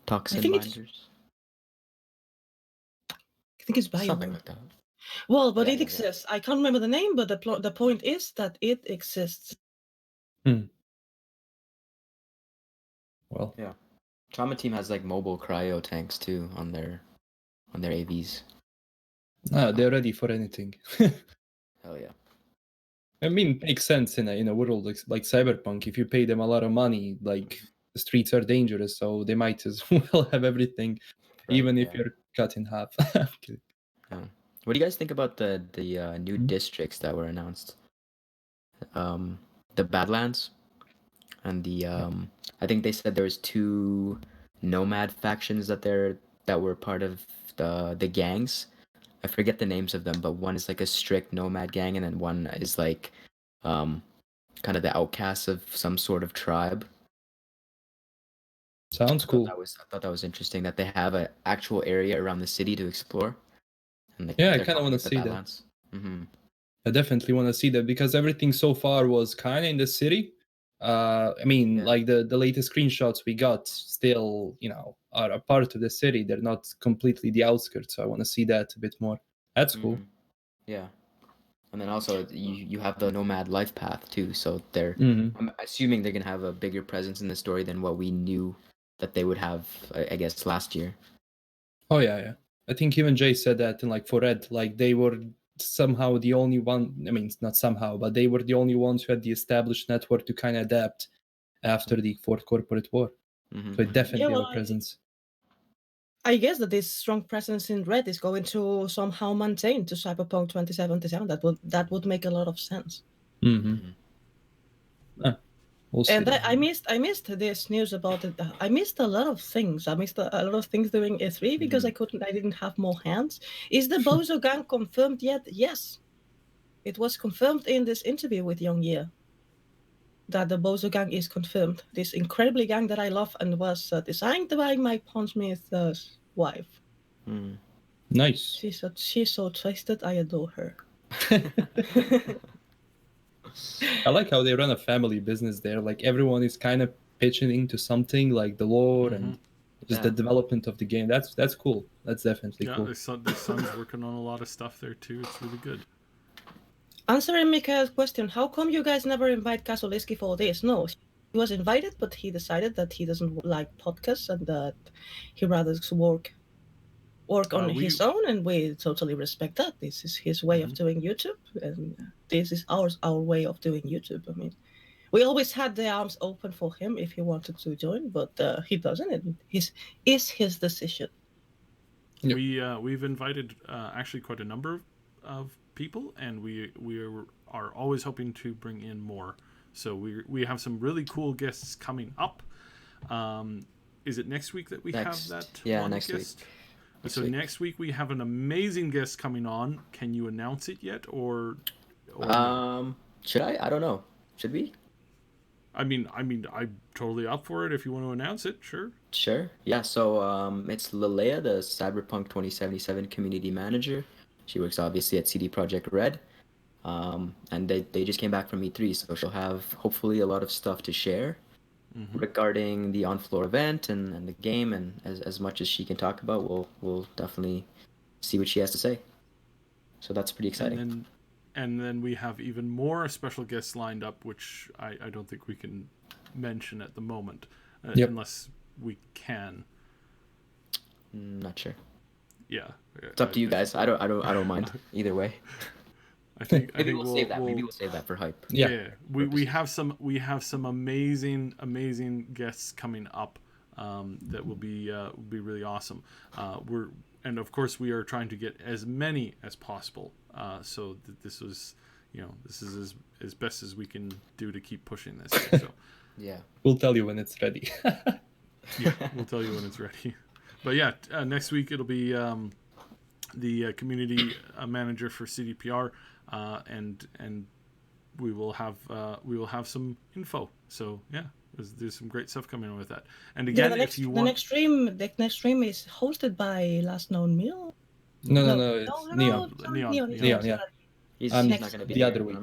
Speaker 2: Toxin
Speaker 3: think
Speaker 2: binders?
Speaker 3: I think it's bio.
Speaker 2: Something like that.
Speaker 3: Well, but
Speaker 2: Yeah,
Speaker 3: it
Speaker 2: yeah.
Speaker 3: exists. I can't remember the name, but the point is that it exists.
Speaker 4: Well,
Speaker 2: Yeah. Trauma Team has like mobile cryo tanks too on their AVs.
Speaker 4: they're ready for anything.
Speaker 2: Hell yeah.
Speaker 4: I mean, it makes sense in a world like Cyberpunk. If you pay them a lot of money, like the streets are dangerous, so they might as well have everything,
Speaker 2: Right,
Speaker 4: even if
Speaker 2: yeah.
Speaker 4: you're cut in half. Okay.
Speaker 2: Yeah. What do you guys think about the new districts that were announced? The Badlands and the I think they said there was 2 nomad factions that were part of the gangs. I forget the names of them, but one is like a strict nomad gang, and then one is like kind of the outcasts of some sort of tribe.
Speaker 4: Sounds cool.
Speaker 2: I thought that was interesting that they have an actual area around the city to explore. And
Speaker 4: Yeah, I
Speaker 2: they're
Speaker 4: kind of
Speaker 2: calling
Speaker 4: want
Speaker 2: it
Speaker 4: to
Speaker 2: the
Speaker 4: see that.
Speaker 2: Badlands. Mm-hmm.
Speaker 4: I definitely want to see that because everything so far was kind of in the city. I mean,
Speaker 2: Yeah.
Speaker 4: like the latest screenshots we got still, are a part of the city. They're not completely the outskirts. So I want to see that a bit more. That's cool.
Speaker 2: Yeah. And then also you have the nomad life path too. So I'm assuming they're gonna have a bigger presence in the story than what we knew that they would have, I guess, last year.
Speaker 4: Oh yeah. I think even Jay said that in like for Red, like they were somehow the only one. I mean, not somehow, but they were the only ones who had the established network to kind of adapt after the Fourth Corporate War. So it definitely have a presence.
Speaker 3: I guess that this strong presence in red is going to somehow maintain to Cyberpunk 2077. That would make a lot of sense.
Speaker 4: Mm-hmm. We'll see.
Speaker 3: And I missed this news about it. I missed a lot of things. I missed a lot of things during E3 because I didn't have more hands. Is the Bozo gang confirmed yet? Yes, it was confirmed in this interview with Young Ye that the Bozo gang is confirmed. This incredibly gang that I love and was designed by my Pondsmith's wife.
Speaker 4: Nice.
Speaker 3: She's so twisted. I adore her.
Speaker 4: I like how they run a family business there. Like everyone is kind of pitching into something, like the lore and just the development of the game. That's cool. That's definitely cool.
Speaker 1: The son's working on a lot of stuff there too. It's really good.
Speaker 3: Answering Mikael's question, how come you guys never invite Kazuliski for this? No, he was invited, but he decided that he doesn't like podcasts and that he rather work on his own, and we totally respect that. This is his way of doing YouTube, and this is our way of doing YouTube. I mean, we always had the arms open for him if he wanted to join, but he doesn't. It's his decision.
Speaker 1: Yep. We've invited actually quite a number of people, and we are always hoping to bring in more. So we have some really cool guests coming up. Is it next week that we have that?
Speaker 2: Yeah,
Speaker 1: one
Speaker 2: next
Speaker 1: guest?
Speaker 2: week.
Speaker 1: Next week we have an amazing guest coming on. Can you announce it yet, or
Speaker 2: should I? I don't know. Should we?
Speaker 1: I mean, I'm totally up for it if you want to announce it. Sure.
Speaker 2: Sure. Yeah. So it's Lileia, the Cyberpunk 2077 community manager. She works obviously at CD Projekt Red, and they just came back from E3, so she'll have hopefully a lot of stuff to share regarding the on-floor event and the game, and as much as she can talk about, we'll definitely see what she has to say. So that's pretty exciting.
Speaker 1: And then we have even more special guests lined up, which I don't think we can mention at the moment, unless we can.
Speaker 2: Not sure.
Speaker 1: Yeah,
Speaker 2: it's up to you guys. I don't mind either way.
Speaker 1: I think
Speaker 2: we'll save that. Maybe we'll save that for hype.
Speaker 1: Yeah. We have some amazing guests coming up that will be really awesome. And of course we are trying to get as many as possible. So this is as best as we can do to keep pushing this. So
Speaker 2: yeah,
Speaker 4: we'll tell you when it's ready.
Speaker 1: Yeah, we'll tell you when it's ready. But yeah, next week it'll be the community manager for CDPR, and we will have some info. So yeah, there's some great stuff coming in with that. And again, if you want,
Speaker 3: the next stream is hosted by LastKnownMeal.
Speaker 4: No, Neon. Yeah.
Speaker 2: He's
Speaker 4: not
Speaker 2: going to be
Speaker 4: the other week.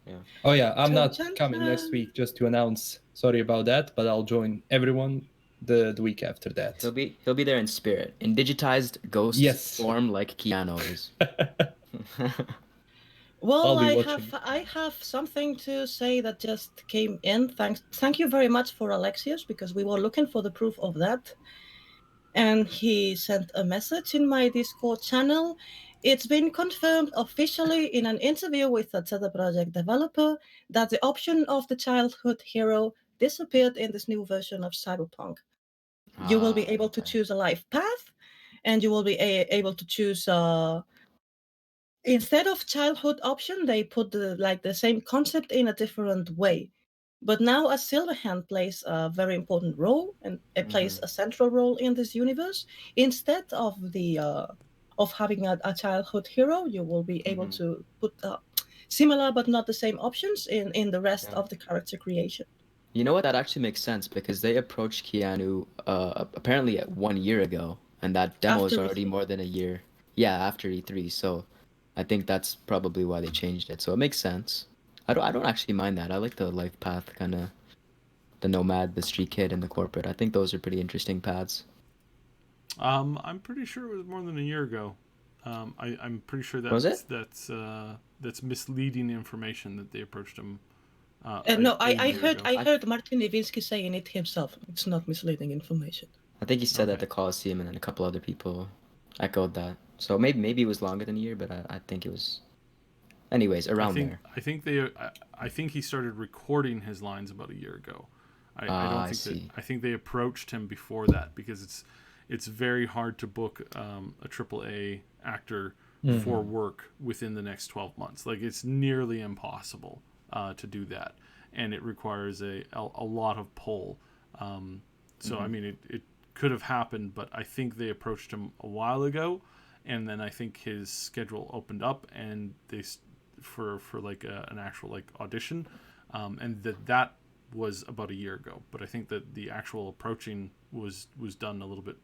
Speaker 4: Yeah. Oh yeah, I'm not coming next week. Just to announce. Sorry about that, but I'll join everyone the week after that.
Speaker 2: He'll be there in spirit, in digitized ghost form, like Keanu is.
Speaker 3: Well, I have something to say that just came in. Thank you very much for Alexius, because we were looking for the proof of that. And he sent a message in my Discord channel. It's been confirmed officially in an interview with a CD Projekt developer that the option of the childhood hero disappeared in this new version of Cyberpunk. You will be able to choose a life path, and you will be able to choose instead of childhood option, they put the same concept in a different way. But now a Silverhand plays a very important role, and it plays a central role in this universe. Instead of of having a childhood hero, you will be able to put similar but not the same options in the rest of the character creation.
Speaker 2: You know what? That actually makes sense, because they approached Keanu apparently 1 year ago, and that demo is already more than a year. Yeah, after E3. So I think that's probably why they changed it. So it makes sense. I don't actually mind that. I like the life path, kind of the nomad, the street kid, and the corporate. I think those are pretty interesting paths.
Speaker 1: I'm pretty sure it was more than a year ago. I'm pretty sure that's misleading information that they approached him.
Speaker 3: I heard Martin Lewinsky saying it himself. It's not misleading information.
Speaker 2: I think he said that at the Coliseum, and then a couple other people echoed that. So maybe it was longer than a year, but I think it was. Anyways, around there.
Speaker 1: I think he started recording his lines about a year ago. I think they approached him before that, because it's very hard to book a AAA actor for work within the next 12 months. Like, it's nearly impossible to do that, and it requires a lot of pull. So I mean, it could have happened, but I think they approached him a while ago, and then I think his schedule opened up, and they for like an actual like audition, and that was about a year ago. But I think that the actual approaching was done a little bit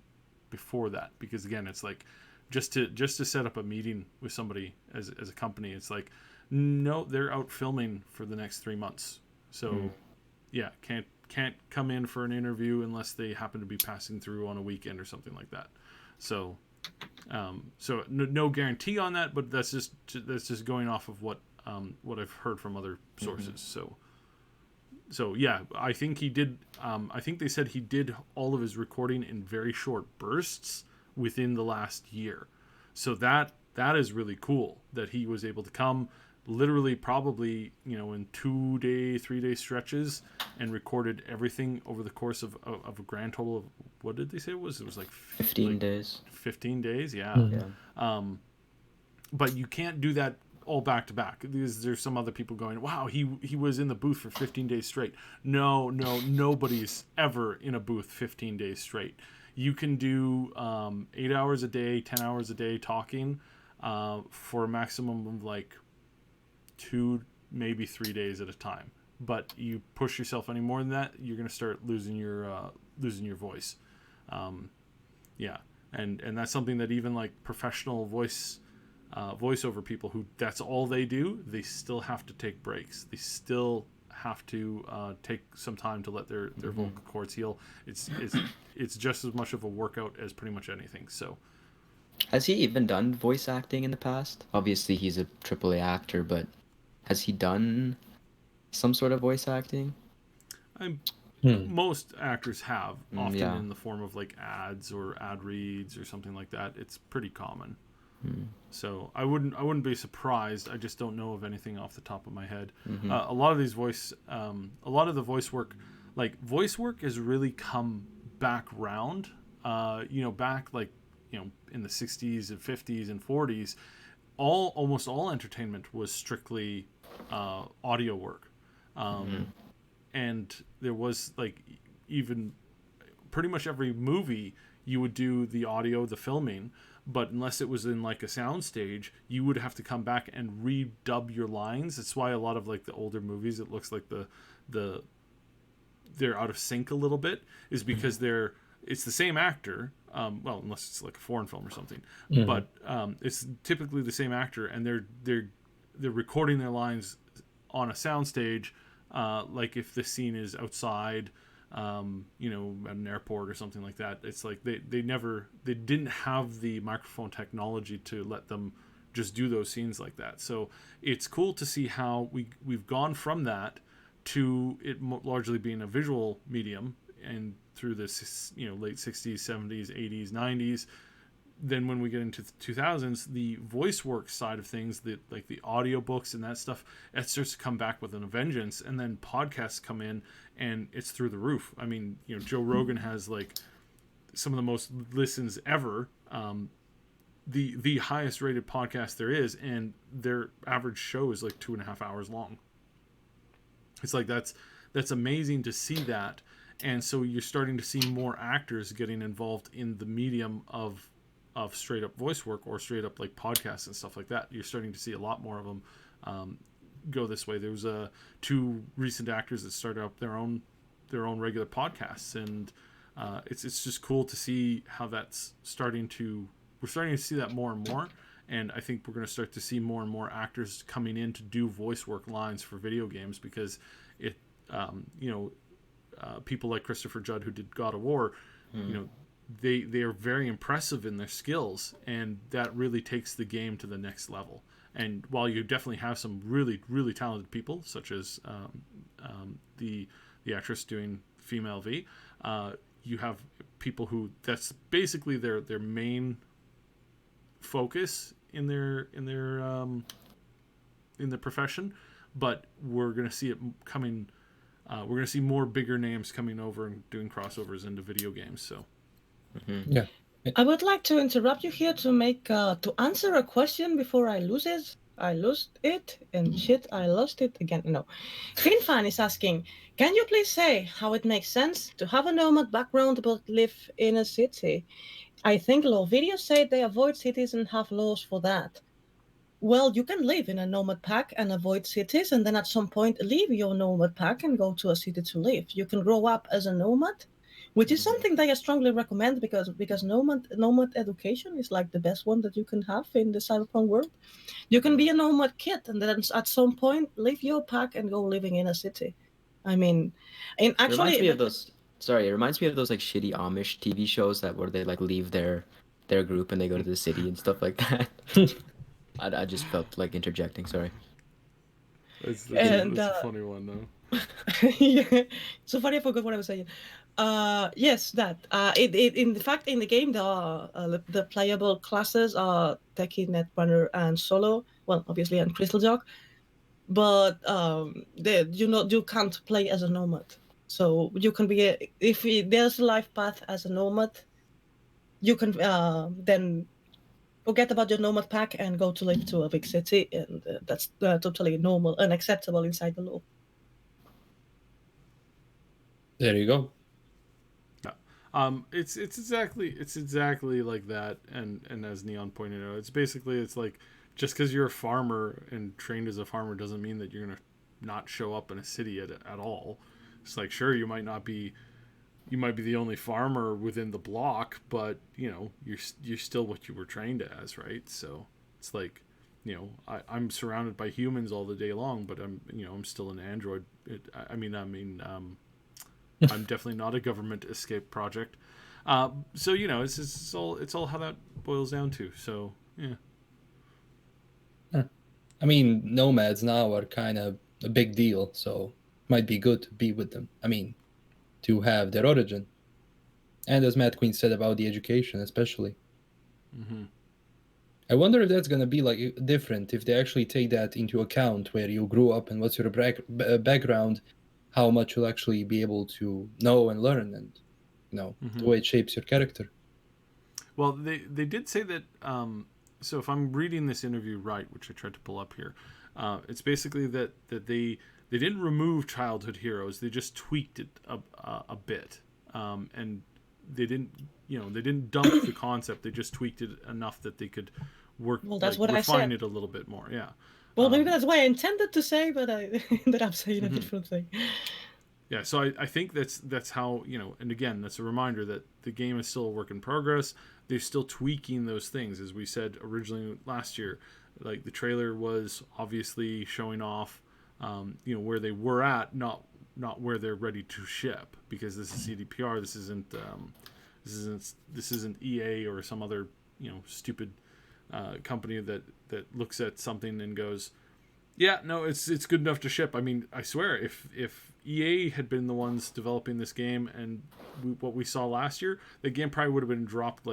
Speaker 1: before that, because again, it's like just to set up a meeting with somebody as a company, it's like, no, they're out filming for the next 3 months, so yeah, can't come in for an interview unless they happen to be passing through on a weekend or something like that. So no guarantee on that, but that's just going off of what I've heard from other sources. So yeah, I think he did. I think they said he did all of his recording in very short bursts within the last year. So that is really cool that he was able to come literally probably, in 2 day, 3 day stretches and recorded everything over the course of a grand total of, what did they say it was? It was like
Speaker 2: 15 days.
Speaker 1: 15 days, yeah.
Speaker 2: Yeah.
Speaker 1: But you can't do that all back to back. There's some other people going, wow, he was in the booth for 15 days straight. No, nobody's ever in a booth 15 days straight. You can do 8 hours a day, 10 hours a day talking for a maximum of like 2, maybe 3 days at a time. But you push yourself any more than that, you're going to start losing your voice. Yeah, and that's something that even like professional voiceover people who that's all they do, they still have to take breaks. They still have to take some time to let their vocal cords heal. It's just as much of a workout as pretty much anything. So,
Speaker 2: has he even done voice acting in the past? Obviously, he's a AAA actor, but has he done some sort of voice acting?
Speaker 1: Most actors have, often in the form of like ads or ad reads or something like that. It's pretty common. So I wouldn't be surprised. I just don't know of anything off the top of my head. A lot of these a lot of the voice work has really come back round. Back like in the 60s and 50s and 40s, almost all entertainment was strictly audio work, and there was like even pretty much every movie you would do the audio, the filming. But unless it was in like a soundstage, you would have to come back and redub your lines. That's why a lot of like the older movies, it looks like they're out of sync a little bit, is because it's the same actor. Well, unless it's like a foreign film or something, but it's typically the same actor, and they're recording their lines on a soundstage. Like if the scene is outside, at an airport or something like that, it's like they didn't have the microphone technology to let them just do those scenes like that. So it's cool to see how we've gone from that to it largely being a visual medium, and through this late 60s, 70s, 80s, 90s. Then when we get into the 2000s, the voice work side of things, the audiobooks and that stuff, it starts to come back with a vengeance. And then podcasts come in, and it's through the roof. I mean, Joe Rogan has like some of the most listens ever, the highest rated podcast there is, and their average show is like 2.5 hours long. It's like that's amazing to see that. And so you're starting to see more actors getting involved in the medium of straight up voice work or straight up like podcasts and stuff like that. You're starting to see a lot more of them go this way. There was 2 recent actors that started up their own regular podcasts, and it's just cool to see how that's we're starting to see that more and more. And I think we're going to start to see more and more actors coming in to do voice work lines for video games, because it people like Christopher Judd, who did God of War, they are very impressive in their skills, and that really takes the game to the next level. And while you definitely have some really, really talented people, such as the actress doing female V, you have people who that's basically their main focus in their profession. But we're going to see it coming. We're going to see more bigger names coming over and doing crossovers into video games. So
Speaker 4: Yeah.
Speaker 3: I would like to interrupt you here to make to answer a question before I lose it. I lost it and shit, I lost it again. No. Finfan is asking, can you please say how it makes sense to have a nomad background but live in a city? I think law videos say they avoid cities and have laws for that. Well, you can live in a nomad pack and avoid cities, and then at some point leave your nomad pack and go to a city to live. You can grow up as a nomad, which is something that I strongly recommend because nomad education is like the best one that you can have in the cyberpunk world. You can be a nomad kid, and then at some point leave your pack and go living in a city. I mean, and
Speaker 2: It reminds
Speaker 3: actually,
Speaker 2: me of those. Sorry, it reminds me of those like shitty Amish TV shows that where they like leave their group and they go to the city and stuff like that. I just felt like interjecting. Sorry.
Speaker 1: That's
Speaker 3: And,
Speaker 1: a funny one though.
Speaker 3: yeah, so funny I forgot what I was saying. Yes, that. It in fact in the game the playable classes are Techie, Netrunner, and Solo. Well, obviously, and Crystal Jog. But you can't play as a nomad. So you can be there's a life path as a nomad. You can then forget about your nomad pack and go to live to a big city, and that's totally normal and acceptable inside the law.
Speaker 4: There you go.
Speaker 1: It's exactly like that, and as Neon pointed out, it's like just because you're a farmer and trained as a farmer doesn't mean that you're gonna not show up in a city at all. It's like sure you might be the only farmer within the block, but you're still what you were trained as, right? So it's like I'm surrounded by humans all the day long, but I'm still an android. I'm definitely not a government escape project. So it's all how that boils down to. So yeah.
Speaker 4: I mean, nomads now are kind of a big deal, so might be good to be with them. I mean, to have their origin. And as Madqueen said about the education, especially.
Speaker 1: Mm-hmm.
Speaker 4: I wonder if that's going to be like different if they actually take that into account where you grew up and what's your background, how much you'll actually be able to know and learn, and the way it shapes your character.
Speaker 1: Well, they did say that. So if I'm reading this interview right, which I tried to pull up here, it's basically that they didn't remove childhood heroes. They just tweaked it a bit, and they didn't dump the concept. They just tweaked it enough that they could refine it a little bit more. Yeah.
Speaker 3: Well, maybe that's why I intended to say, but that I'm saying a different thing.
Speaker 1: Yeah, so I think that's how, and again, that's a reminder that the game is still a work in progress. They're still tweaking those things, as we said originally last year. Like the trailer was obviously showing off, where they were at, not where they're ready to ship, because this is CDPR. This isn't EA or some other stupid company that looks at something and goes, yeah, no, it's good enough to ship. I mean, I swear, if EA had been the ones developing this game and what we saw last year, the game probably would have been dropped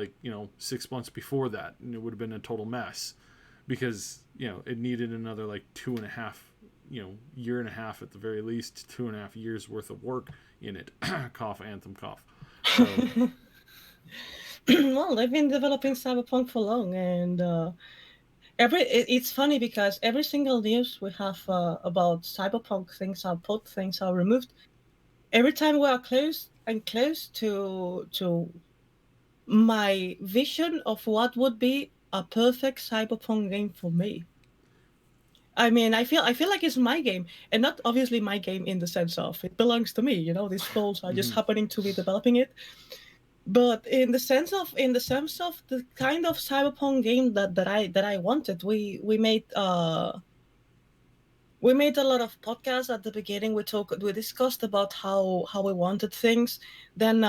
Speaker 1: 6 months before that, and it would have been a total mess because it needed another 2.5, year and a half at the very least, 2.5 years worth of work in it. Cough, Anthem, cough. So,
Speaker 3: well, they've been developing Cyberpunk for long, and it's funny because every single news we have about Cyberpunk things are removed. Every time we are close to my vision of what would be a perfect Cyberpunk game for me. I mean, I feel like it's my game, and not obviously my game in the sense of it belongs to me. These souls are just happening to be developing it. But in the sense of the kind of cyberpunk game that I wanted, we made a lot of podcasts at the beginning. We discussed about how we wanted things. Then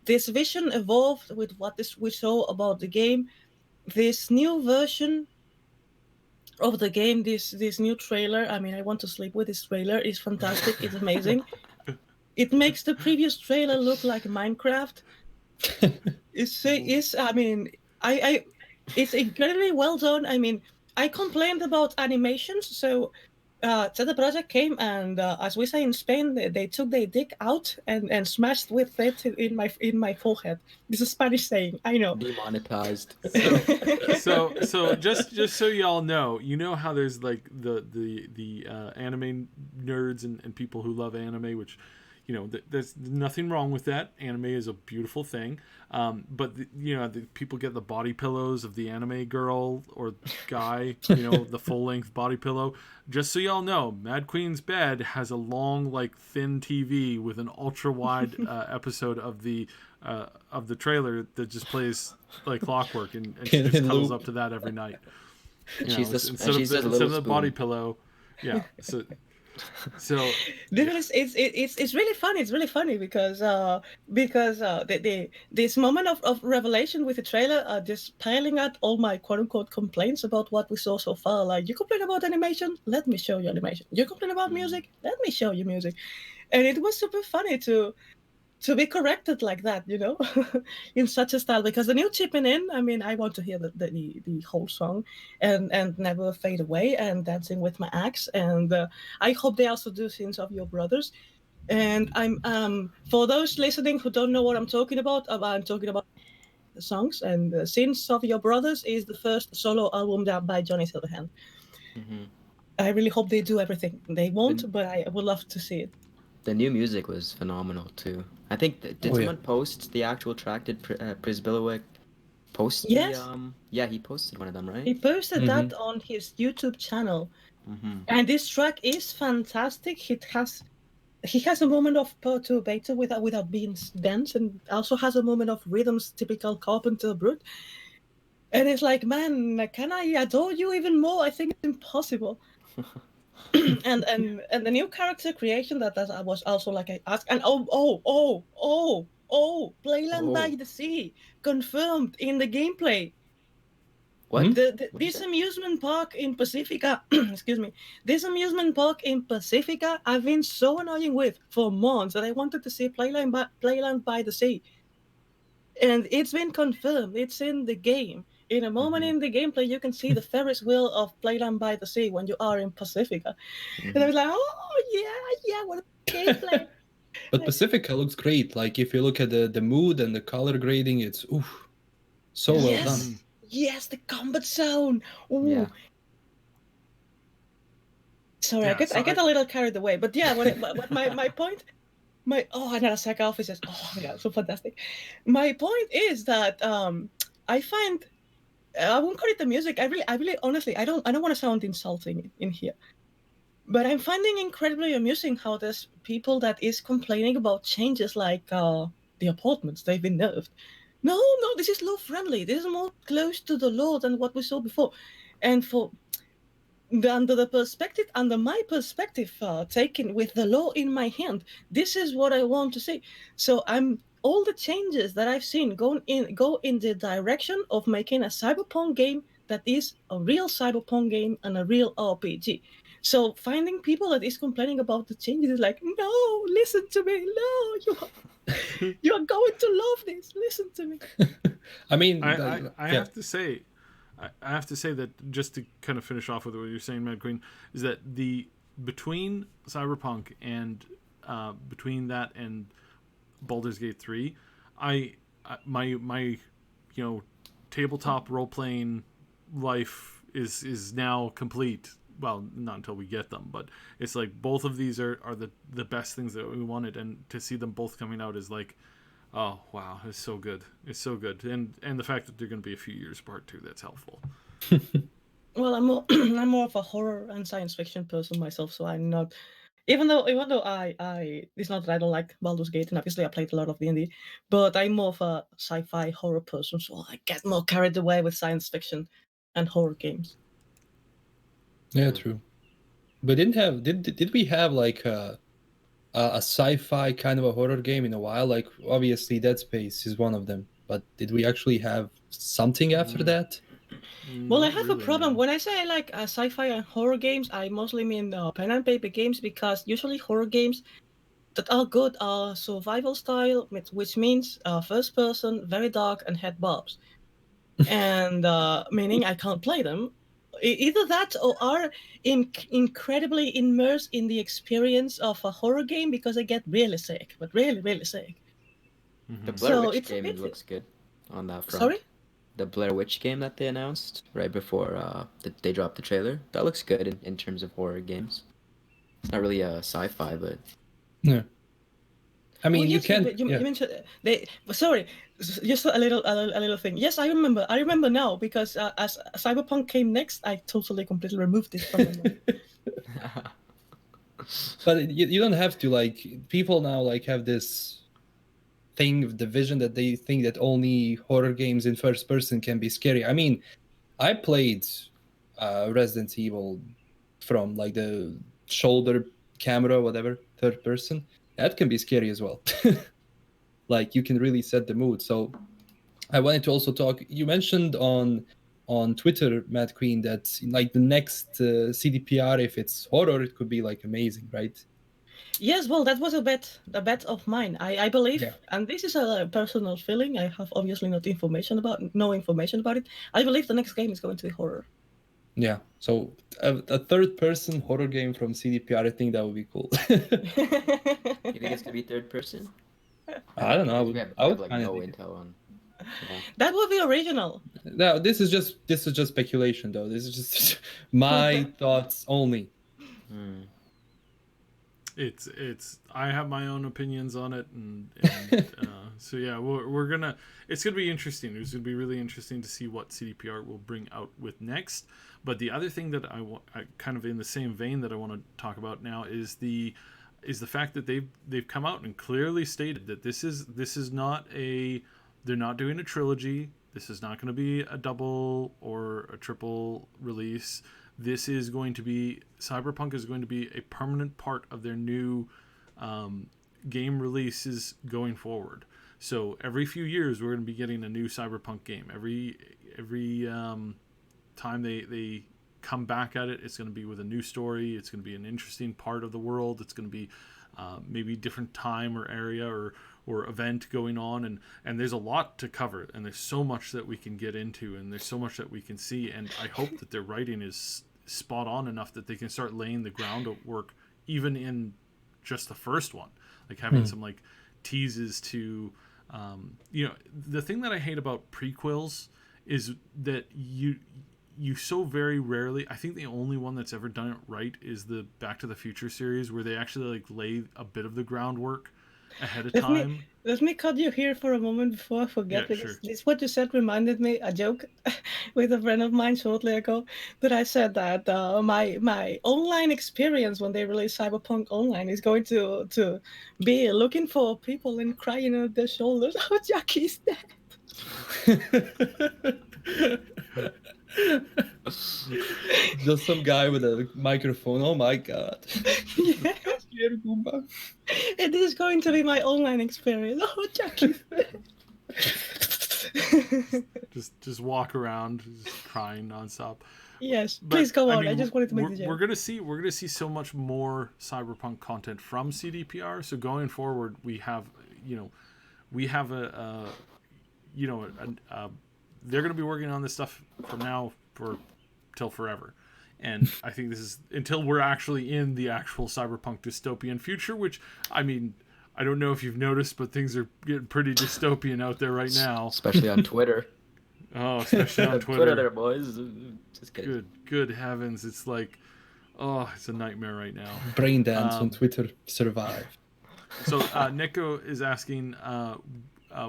Speaker 3: this vision evolved with what we saw about the game. This new version of the game, this new trailer. I mean, I want to sleep with this trailer. It's fantastic. It's amazing. It makes the previous trailer look like Minecraft. It's incredibly well done. I mean, I complained about animations, so the project came, and as we say in Spain, they took their dick out and smashed with it in my forehead. This is a Spanish saying, I know.
Speaker 2: Demonetized.
Speaker 1: So just so y'all know, you know how there's like the anime nerds and people who love anime, which, you know, there's nothing wrong with that. Anime is a beautiful thing, but you know, the people get the body pillows of the anime girl or guy, you know, the full length body pillow. Just so y'all know, Madqueen's bed has a long, like, thin TV with an ultra wide episode of the trailer that just plays like clockwork, and she just cuddles up to that every night. Instead of the body pillow, yeah. So
Speaker 3: it's really funny. It's really funny because this moment of revelation with the trailer just piling out all my quote unquote complaints about what we saw so far. Like, you complain about animation, let me show you animation. You complain about music, let me show you music. And it was super funny to be corrected like that, you know, in such a style. Because the new chipping in, I mean, I want to hear the whole song, and Never Fade Away, and Dancing with My Axe, and I hope they also do Sins of Your Brothers. And I'm for those listening who don't know what I'm talking about the songs. And Sins of Your Brothers is the first solo album by Johnny Silverhand.
Speaker 2: Mm-hmm.
Speaker 3: I really hope they do everything. They won't, but I would love to see it.
Speaker 2: The new music was phenomenal too. I think did someone post the actual track? Did Prisbillowick post
Speaker 3: Yes.
Speaker 2: Yeah, he posted one of them, right?
Speaker 3: He posted that on his YouTube channel. And this track is fantastic. He has a moment of perturbation without being dense, and also has a moment of rhythms typical Carpenter brute. And it's like, man, can I adore you even more? I think it's impossible. and the new character creation that I was also like I asked, and Playland by the Sea confirmed in the gameplay.
Speaker 2: What?
Speaker 3: This amusement park in Pacifica, excuse me, this amusement park in Pacifica, I've been so annoying with for months that I wanted to see Playland by the Sea, and it's been confirmed. It's in the game. In a moment in the gameplay, you can see the Ferris wheel of Playland by the Sea when you are in Pacifica, and I was like, oh yeah, what a gameplay!
Speaker 4: But Pacifica looks great. Like, if you look at the mood and the color grading, it's so well done.
Speaker 3: Yes, the combat zone. Ooh.
Speaker 2: Yeah.
Speaker 3: Sorry, I get a little carried away, but yeah, what my point, Narasaka offices. Oh my god, so fantastic. My point is that I find I won't call it the music. I really honestly I don't want to sound insulting in here, but I'm finding incredibly amusing how there's people that is complaining about changes like the apartments, they've been nerfed. No, this is law friendly. This is more close to the law than what we saw before. And under my perspective, taken with the law in my hand, this is what I want to see. So all the changes that I've seen go in the direction of making a Cyberpunk game that is a real Cyberpunk game and a real RPG. So finding people that is complaining about the changes is like, no, listen to me. No, you are going to love this. Listen to me.
Speaker 4: I mean,
Speaker 1: I have to say, that just to kind of finish off with what you're saying, Madqueen, is that between Cyberpunk and between that and Baldur's Gate 3, my tabletop role playing life is now complete. Well, not until we get them, but it's like both of these are the best things that we wanted, and to see them both coming out is like, oh wow, it's so good. It's so good. And the fact that they're going to be a few years apart too, that's helpful.
Speaker 3: Well, I'm more of a horror and science fiction person myself, so I'm not, even though I it's not that I don't like Baldur's Gate, and obviously I played a lot of D&D, but I'm more of a sci-fi horror person, so I get more carried away with science fiction and horror games.
Speaker 4: Yeah, true. But did we have like a sci-fi kind of a horror game in a while? Like, obviously Dead Space is one of them, but did we actually have something after that?
Speaker 3: Well, I have a problem. When I say I like sci-fi and horror games, I mostly mean pen and paper games, because usually horror games that are good are survival style, which means first person, very dark, and head bobs. And meaning I can't play them either that or are incredibly immersed in the experience of a horror game because I get really sick, but really, really sick.
Speaker 2: The
Speaker 1: Mhm.
Speaker 2: Blair
Speaker 3: So
Speaker 2: Witch
Speaker 3: it's a
Speaker 2: game
Speaker 3: bit.
Speaker 2: looks good on that front.
Speaker 3: Sorry?
Speaker 2: The Blair Witch game that they announced right before they dropped the trailer. That looks good in terms of horror games. It's not really a sci-fi, but
Speaker 4: Yeah. I
Speaker 3: Oh
Speaker 4: mean, you
Speaker 3: yes,
Speaker 4: can't.
Speaker 3: you
Speaker 4: Yeah.
Speaker 3: mentioned they. Sorry, just a little thing. Yes, I remember. I remember now because as Cyberpunk came next, I totally completely removed it from my mind.
Speaker 4: But you don't have to, like, people now like have this thing of division that they think that only horror games in first person can be scary. I mean, I played Resident Evil from like the shoulder camera, whatever, third person. That can be scary as well. Like, you can really set the mood. So I wanted to also talk. You mentioned on Twitter, Madqueen, that like the next CDPR, if it's horror, it could be like amazing, right?
Speaker 3: Yes, well, that was a bet of mine. I believe,
Speaker 4: Yeah.
Speaker 3: and this is a personal feeling. I have obviously no information about it. I believe the next game is going to be horror.
Speaker 4: Yeah. So a third person horror game from CDPR, I think that would be cool.
Speaker 2: you think it's gonna be third person?
Speaker 4: I don't know. I
Speaker 2: We
Speaker 4: would.
Speaker 2: have,
Speaker 4: I
Speaker 2: we have
Speaker 4: would
Speaker 2: like
Speaker 4: kind of
Speaker 2: no
Speaker 4: dig it.
Speaker 2: intel on. Yeah.
Speaker 3: That would be original.
Speaker 4: No, this is just speculation, though. This is just my thoughts only.
Speaker 2: Hmm.
Speaker 1: It's I have my own opinions on it, and so yeah, we're gonna, it's gonna be interesting. It's gonna be really interesting to see what CDPR will bring out with next. But the other thing that I kind of in the same vein that I want to talk about now is the fact that they've come out and clearly stated that this is not a, they're not doing a trilogy. This is not going to be a double or a triple release. This is going to be, Cyberpunk is going to be a permanent part of their new game releases going forward. So every few years we're going to be getting a new Cyberpunk game. Every time they come back at it, it's going to be with a new story. It's going to be an interesting part of the world. It's going to be maybe different time or area or event going on, and there's a lot to cover, and there's so much that we can get into, and there's so much that we can see, and I hope that their writing is spot on enough that they can start laying the groundwork even in just the first one, like having some like teases to the thing that I hate about prequels is that you so very rarely, I think the only one that's ever done it right is the Back to the Future series, where they actually like lay a bit of the groundwork ahead of time.
Speaker 3: Let me cut you here for a moment before I forget,
Speaker 1: Yeah,
Speaker 3: because
Speaker 1: sure.
Speaker 3: this what you said reminded me a joke with a friend of mine shortly ago. That I said that my online experience when they release Cyberpunk Online is going to be looking for people and crying on their shoulders. Oh, Jackie's dead.
Speaker 4: Just some guy with a microphone. Oh my god.
Speaker 3: Yeah. It is going to be my online experience. Oh, Jackie's dead.
Speaker 1: just walk around just crying nonstop.
Speaker 3: Yes,
Speaker 1: But,
Speaker 3: please go on.
Speaker 1: mean,
Speaker 3: I just wanted to make the joke.
Speaker 1: we're gonna see so much more Cyberpunk content from CDPR. So going forward, we have they're gonna be working on this stuff from now for till forever. And I think this is until we're actually in the actual cyberpunk dystopian future, which, I mean, I don't know if you've noticed, but things are getting pretty dystopian out there right now.
Speaker 2: Especially on Twitter.
Speaker 1: Oh, especially on
Speaker 2: Twitter there, boys. Just kidding.
Speaker 1: Good heavens. It's like, oh, it's a nightmare right now.
Speaker 4: Brain dance on Twitter. Survive.
Speaker 1: So Nico is asking,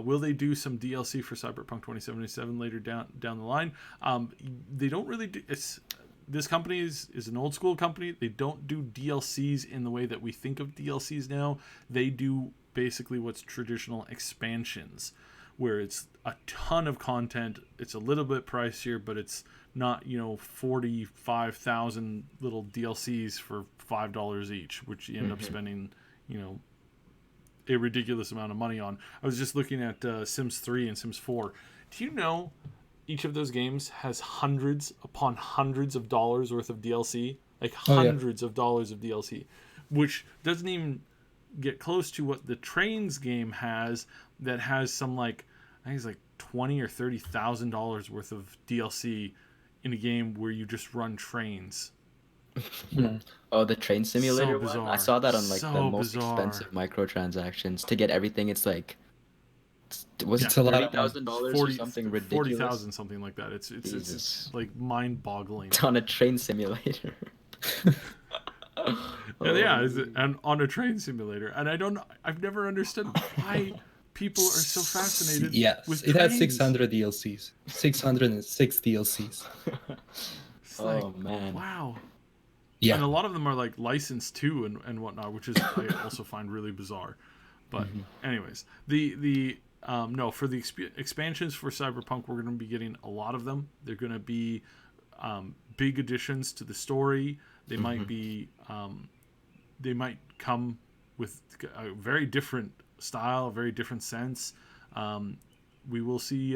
Speaker 1: will they do some DLC for Cyberpunk 2077 later down the line? They don't really do. This company is an old school company. They don't do DLCs in the way that we think of DLCs now. They do basically what's traditional expansions, where it's a ton of content. It's a little bit pricier, but it's not 45,000 little DLCs for $5 each, which you end up spending a ridiculous amount of money on. I was just looking at Sims 3 and Sims 4. Do you know each of those games has hundreds upon hundreds of dollars worth of DLC? Like hundreds of dollars of DLC, which doesn't even get close to what the Trains game has, that has some like, I think it's like $20,000 or $30,000 worth of DLC in a game where you just run trains.
Speaker 2: Oh, the train simulator one? I
Speaker 1: bizarre.
Speaker 2: saw that on like the
Speaker 1: So
Speaker 2: most
Speaker 1: bizarre.
Speaker 2: expensive microtransactions. To get everything, it's like, was it
Speaker 4: It's a lot of money.
Speaker 2: $30,000 or something ridiculous?
Speaker 1: 40,000, something like that. It's
Speaker 2: Jesus.
Speaker 1: like mind-boggling.
Speaker 2: It's on a train simulator.
Speaker 1: And yeah, and on a train simulator. And I've never understood why people are so fascinated
Speaker 4: Yes,
Speaker 1: with
Speaker 4: it has
Speaker 1: trains.
Speaker 4: 600 DLCs. 606 DLCs.
Speaker 1: It's like,
Speaker 2: Oh man.
Speaker 1: wow.
Speaker 4: Yeah.
Speaker 1: And a lot of them are like licensed too and whatnot, which is I also find really bizarre. But anyways, no, for the expansions for Cyberpunk, we're going to be getting a lot of them. They're going to be big additions to the story. They might be, they might come with a very different style, a very different sense. We will see.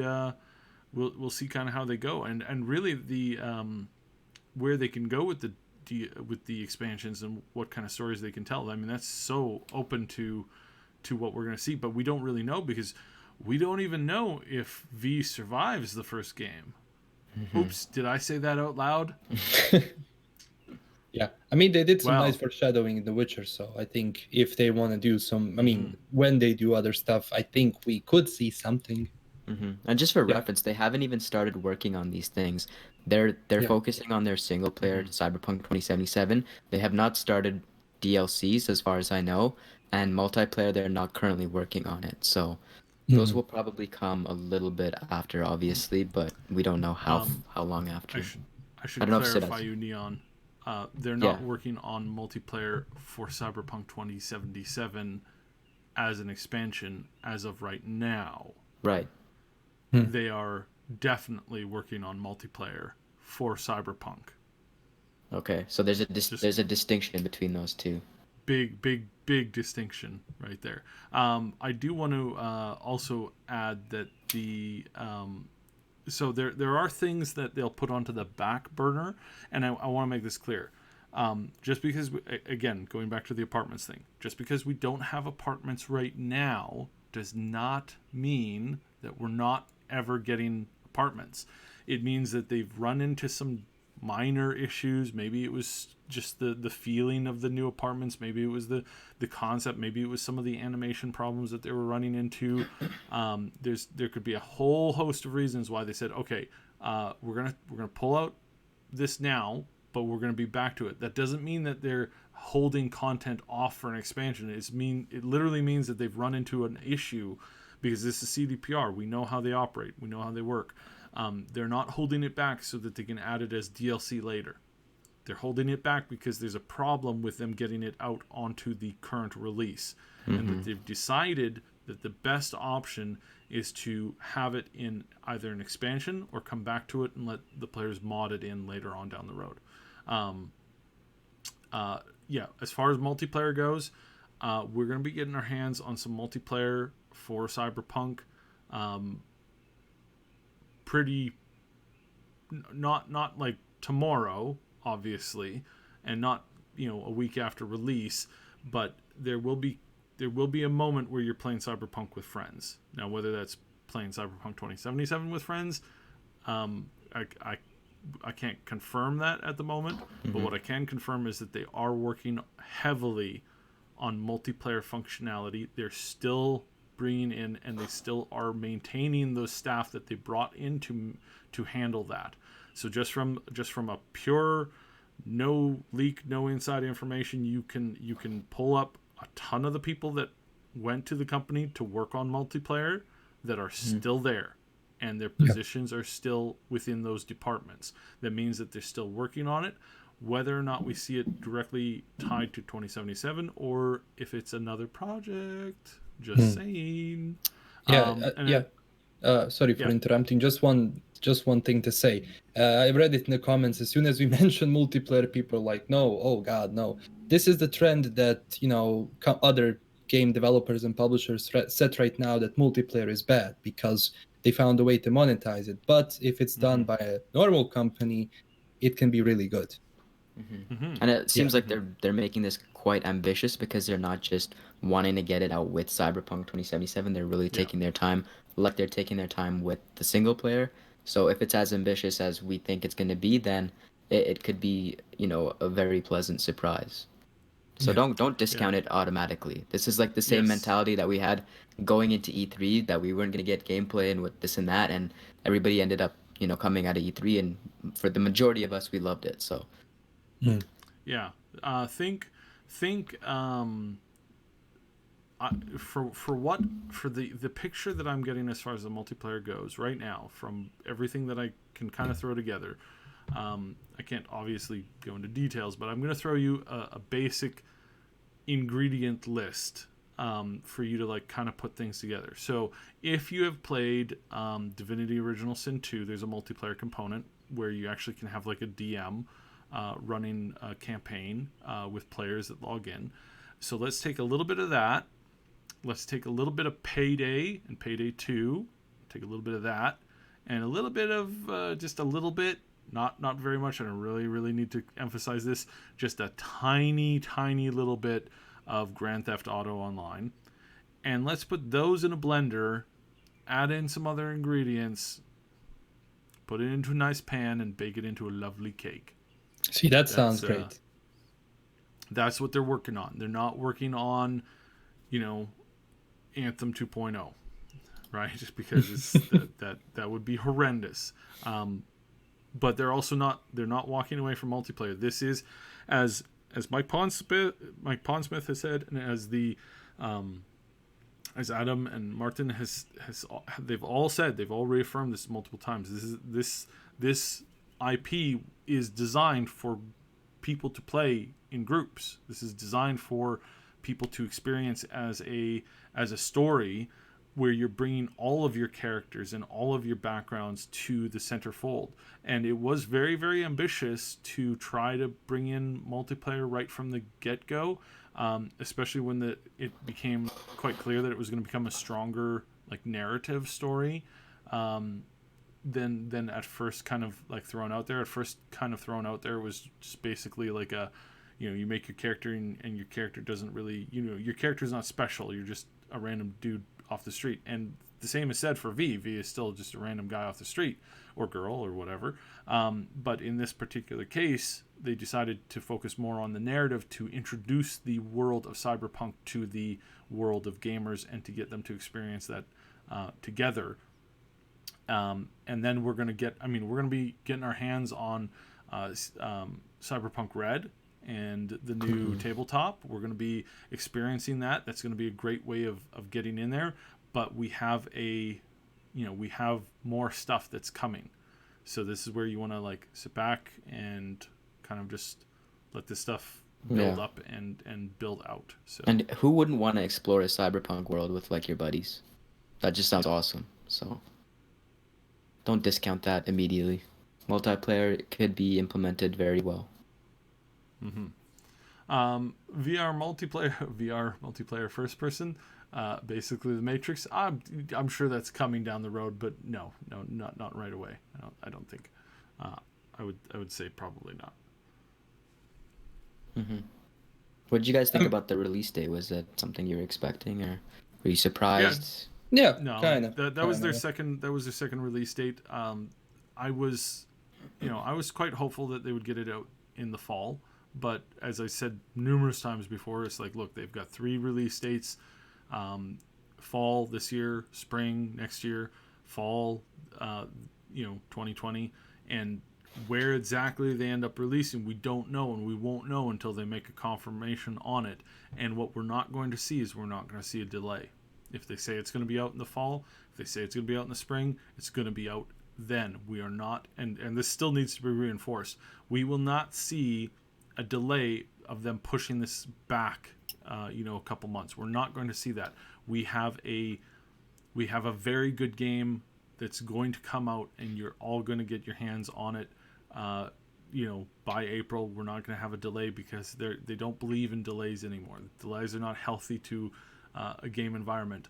Speaker 1: We'll see kind of how they go, and really the where they can go with the expansions and what kind of stories they can tell. I mean, that's so open to what we're going to see, but we don't really know because we don't even know if V survives the first game. Oops, did I say that out loud?
Speaker 4: Yeah, I mean, they did some
Speaker 1: Well-
Speaker 4: nice foreshadowing in The Witcher, so I think if they want to do some, I mean, when they do other stuff, I think we could see something.
Speaker 2: And just for
Speaker 4: Yeah.
Speaker 2: reference, they haven't even started working on these things. They're
Speaker 4: Yeah.
Speaker 2: focusing on their single player Cyberpunk 2077. They have not started DLCs as far as I know, and multiplayer they're not currently working on it. So those will probably come a little bit after, obviously, but we don't know how long after.
Speaker 1: I should
Speaker 2: I don't know if Sid
Speaker 1: clarify
Speaker 2: has-
Speaker 1: you, Neon. They're not
Speaker 2: Yeah.
Speaker 1: working on multiplayer for Cyberpunk 2077 as an expansion as of right now.
Speaker 2: Right.
Speaker 1: They are definitely working on multiplayer for Cyberpunk.
Speaker 2: Okay. So there's a distinction between those two.
Speaker 1: Big distinction right there. I do want to also add that so there are things that they'll put onto the back burner, and I want to make this clear. Just because, again, going back to the apartments thing, just because we don't have apartments right now does not mean that we're not ever getting apartments. It means that they've run into some minor issues. Maybe it was just the feeling of the new apartments. Maybe it was the concept. Maybe it was some of the animation problems that they were running into. There could be a whole host of reasons why they said, okay, we're gonna pull out this now, but we're gonna be back to it. That doesn't mean that they're holding content off for an expansion. It literally means that they've run into an issue because this is CDPR. We know how they operate. We know how they work. They're not holding it back so that they can add it as DLC later. They're holding it back because there's a problem with them getting it out onto the current release. And that they've decided that the best option is to have it in either an expansion or come back to it and let the players mod it in later on down the road. As far as multiplayer goes, we're going to be getting our hands on some multiplayer for Cyberpunk. Not like tomorrow, obviously, and not a week after release, but there will be a moment where you're playing Cyberpunk with friends. Now, whether that's playing Cyberpunk 2077 with friends, I can't confirm that at the moment, but what I can confirm is that they are working heavily on multiplayer functionality. They're still bringing in, and they still are maintaining those staff that they brought in to handle that. So just from a pure no leak, no inside information, you can pull up a ton of the people that went to the company to work on multiplayer that are still there, and their positions are still within those departments. That means that they're still working on it. Whether or not we see it directly tied to 2077 or if it's another project, just saying.
Speaker 4: Sorry for interrupting. Just one thing to say. I read it in the comments. As soon as we mentioned multiplayer, people are like, "No, oh God, no." This is the trend that other game developers and publishers set right now, that multiplayer is bad because they found a way to monetize it. But if it's done by a normal company, it can be really good.
Speaker 2: And it seems like they're making this quite ambitious because they're not just wanting to get it out with Cyberpunk 2077. They're really taking their time like they're taking their time with the single player. So if it's as ambitious as we think it's going to be, then it could be, you know, a very pleasant surprise. So
Speaker 4: Yeah.
Speaker 2: don't discount it automatically. This is like the same
Speaker 1: Yes.
Speaker 2: mentality that we had going into E3, that we weren't going to get gameplay and with this and that, and everybody ended up, you know, coming out of E3, and for the majority of us, we loved it. So
Speaker 1: Yeah. Think for the picture that I'm getting as far as the multiplayer goes right now, from everything that I can kind of throw together. I can't obviously go into details, but I'm going to throw you a basic ingredient list for you to like kind of put things together. So if you have played Divinity Original Sin 2, there's a multiplayer component where you actually can have like a DM running a campaign with players that log in. So let's take a little bit of that. Let's take a little bit of Payday and Payday 2. Take a little bit of that. And a little bit of, just a little bit, not very much, and I really need to emphasize this, just a tiny little bit of Grand Theft Auto Online. And let's put those in a blender, add in some other ingredients, put it into a nice pan, and bake it into a lovely cake.
Speaker 4: See, that sounds
Speaker 1: That's,
Speaker 4: great.
Speaker 1: That's what they're working on. They're not working on, you know, Anthem 2.0, right? Just because it's that would be horrendous. But they're also not walking away from multiplayer. This is, as Mike Pondsmith has said, and as the as Adam and Martin they've all said, they've all reaffirmed this multiple times. This IP is designed for people to play in groups. This is designed for people to experience as a story where you're bringing all of your characters and all of your backgrounds to the centerfold. And it was very ambitious to try to bring in multiplayer right from the get-go, especially when it became quite clear that it was going to become a stronger like narrative story than at first kind of like thrown out there. At first kind of thrown out there was just basically like a, you know, you make your character and your character doesn't really, you know, your character's not special. You're just a random dude off the street. And the same is said for V. V is still just a random guy off the street, or girl, or whatever. But in this particular case, they decided to focus more on the narrative to introduce the world of Cyberpunk to the world of gamers and to get them to experience that together. And then we're going to be getting our hands on Cyberpunk Red and the new tabletop. We're going to be experiencing that. That's going to be a great way of getting in there. But we have we have more stuff that's coming. So this is where you want to like sit back and kind of just let this stuff build up and build out. So,
Speaker 2: and who wouldn't want to explore a cyberpunk world with like your buddies? That just sounds awesome. So don't discount that immediately. Multiplayer could be implemented very well.
Speaker 1: VR multiplayer first person, basically the Matrix. I'm sure that's coming down the road, but no, not right away. I don't think. I would say probably not.
Speaker 2: What did you guys think about the release date? Was that something you were expecting, or were you surprised?
Speaker 4: Yeah,
Speaker 1: No,
Speaker 4: kind of.
Speaker 1: that was their second. That was their second release date. I was quite hopeful that they would get it out in the fall. But as I said numerous times before, it's like, look, they've got 3 release dates: fall this year, spring next year, fall, 2020, and where exactly they end up releasing, we don't know, and we won't know until they make a confirmation on it. And what we're not going to see is we're not going to see a delay. If they say it's going to be out in the fall, if they say it's going to be out in the spring, it's going to be out then. We are not, and this still needs to be reinforced, we will not see a delay of them pushing this back a couple months. We're not going to see that. We have a very good game that's going to come out, and you're all going to get your hands on it by April. We're not going to have a delay because they don't believe in delays anymore. Delays are not healthy to a game environment,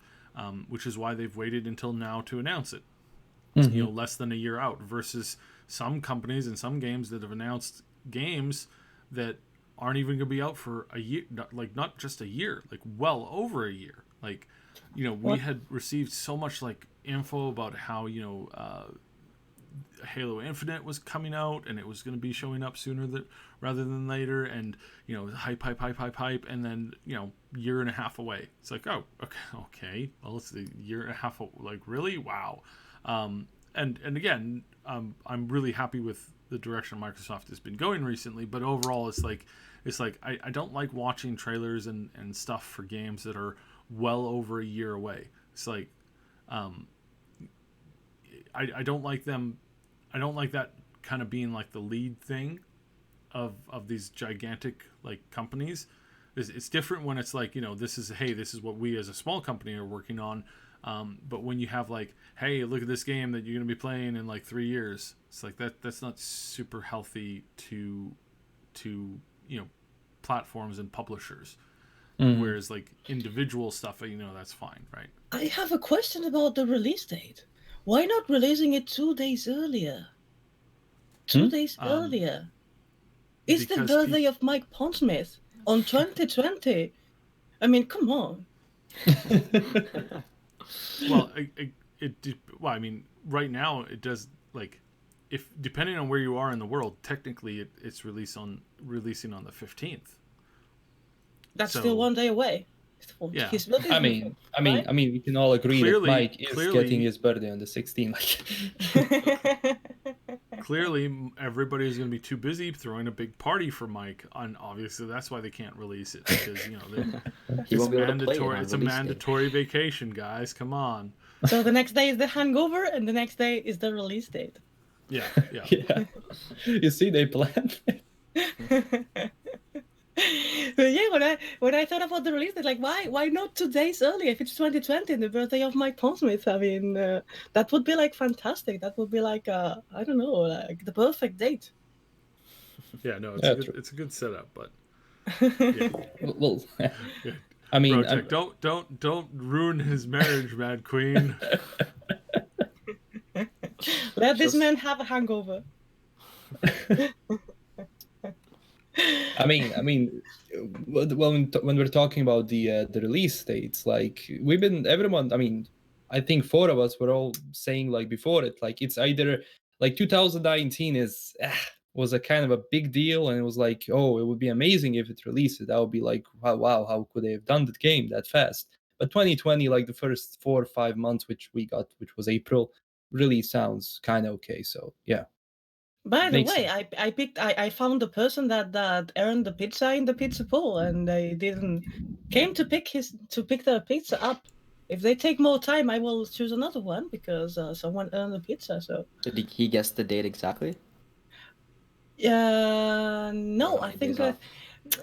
Speaker 1: which is why they've waited until now to announce it. Less than a year out, versus some companies and some games that have announced games that aren't even going to be out for a year, not just a year, like well over a year. Like we
Speaker 3: What?
Speaker 1: had received so much like info about how Halo Infinite was coming out and it was going to be showing up rather than later, and hype, and then year and a half away. It's like, oh, okay, well, it's a year and a half. Like, really? Wow. And again, I'm really happy with the direction Microsoft has been going recently, but overall, it's like I don't like watching trailers and stuff for games that are well over a year away. It's like I don't like them. I don't like that kind of being like the lead thing of these gigantic like companies. It's different when it's like, this is what we as a small company are working on. But when you have like, hey, look at this game that you're going to be playing in like 3 years, it's like that's not super healthy to platforms and publishers. Whereas like individual stuff, that's fine, right?
Speaker 3: I have a question about the release date. Why not releasing it 2 days earlier? 2 days earlier. It's the birthday of Mike Pondsmith on 2020. I mean, come on.
Speaker 1: Well, I mean, right now it does, like, if depending on where you are in the world, technically it's releasing on the 15th.
Speaker 3: That's still 1 day away.
Speaker 1: Yeah.
Speaker 3: His birthday
Speaker 4: I
Speaker 3: is
Speaker 4: mean,
Speaker 3: right?
Speaker 4: we can all agree that Mike is
Speaker 1: Clearly-
Speaker 4: getting his birthday on the 16th.
Speaker 1: Clearly, everybody's going to be too busy throwing a big party for Mike, and obviously that's why they can't release it, because
Speaker 2: He
Speaker 1: it's
Speaker 2: won't be able to play it
Speaker 1: mandatory.
Speaker 2: on
Speaker 1: It's a
Speaker 2: release day.
Speaker 1: mandatory vacation, guys. Come on.
Speaker 3: So the next day is the hangover, and the next day is the release date.
Speaker 1: Yeah.
Speaker 4: Yeah. You see, they planned it.
Speaker 3: But yeah, when I thought about the release date, like why not 2 days earlier if it's 2020 and the birthday of Mike Pondsmith? I mean, that would be like fantastic. That would be like I don't know, like the perfect date.
Speaker 1: Yeah, no, it's a good setup, but
Speaker 4: Well, I mean,
Speaker 1: Project, don't ruin his marriage, Madqueen.
Speaker 3: Let this man have a hangover.
Speaker 4: I mean, when we're talking about the release dates, like everyone. I mean, I think 4 of us were all saying like before it, like it's either like 2019 was a kind of a big deal, and it was like, oh, it would be amazing if it released. That would be like, wow, how could they have done that game that fast? But 2020, like the first 4 or 5 months, which was April, really sounds kind of okay. So yeah.
Speaker 3: By the
Speaker 4: Makes
Speaker 3: way, I found the person that earned the pizza in the pizza pool, and they didn't came to pick the pizza up. If they take more time, I will choose another one because someone earned the pizza. So
Speaker 2: Did he guess the date exactly?
Speaker 3: no, I think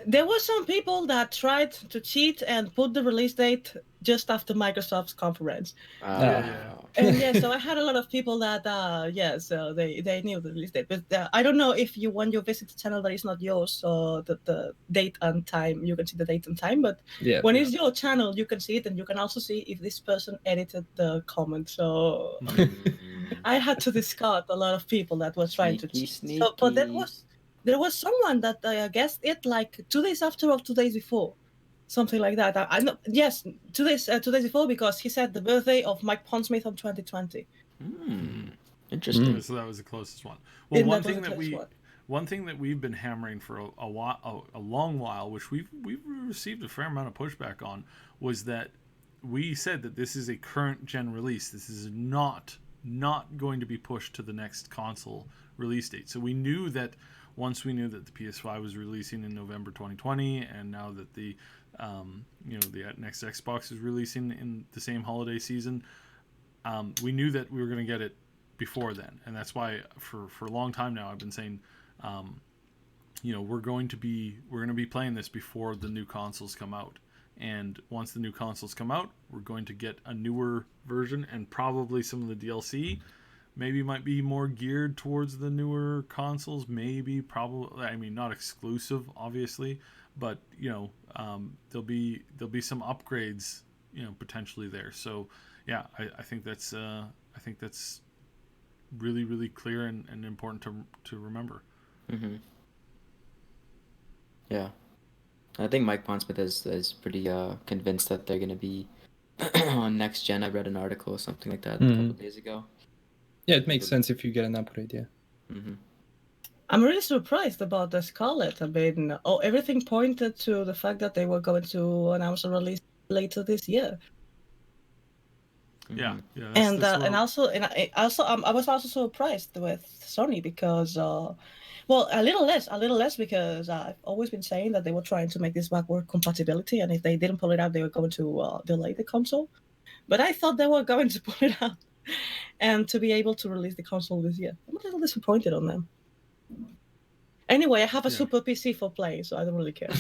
Speaker 3: there were some people that tried to cheat and put the release date just after Microsoft's conference. And yeah, so I had a lot of people that so they knew the release date, but I don't know if when you visit the channel that is not yours, so the date and time, you can see the date and time, but when it's your channel, you can see it, and you can also see if this person edited the comment. So I had to discard a lot of people that were trying to cheat. So, but there was someone that guessed it like 2 days after or 2 days before. Something like that. I know. Yes, 2 days before, because he said the birthday of Mike Pondsmith on 2020.
Speaker 2: Interesting.
Speaker 1: So that was the closest one. Well, one thing that we've been hammering for a long while, which we've received a fair amount of pushback on, was that we said that this is a current gen release. This is not going to be pushed to the next console release date. So we knew that once we knew that the PS5 was releasing in November 2020, and now that the the next Xbox is releasing in the same holiday season, we knew that we were going to get it before then, and that's why for a long time now I've been saying, we're going to be playing this before the new consoles come out, and once the new consoles come out, we're going to get a newer version, and probably some of the DLC maybe might be more geared towards the newer consoles. Probably. I mean, not exclusive, obviously, but there'll be some upgrades, potentially there. So yeah, I think that's really, really clear and important to remember.
Speaker 2: Mm-hmm. Yeah, I think Mike Pondsmith is pretty convinced that they're going to be on next gen. I read an article or something like that a couple of days ago.
Speaker 4: Yeah, it makes sense if you get an upgrade. Yeah.
Speaker 2: Mm-hmm.
Speaker 3: I'm really surprised about the Scarlet. I mean, everything pointed to the fact that they were going to announce a release later this year.
Speaker 1: Yeah, yeah.
Speaker 3: And I was also surprised with Sony because, well, a little less because I've always been saying that they were trying to make this backward compatibility, and if they didn't pull it out, they were going to delay the console. But I thought they were going to pull it out and to be able to release the console this year. I'm a little disappointed on them. Anyway, I have a Super PC for playing, so I don't really care.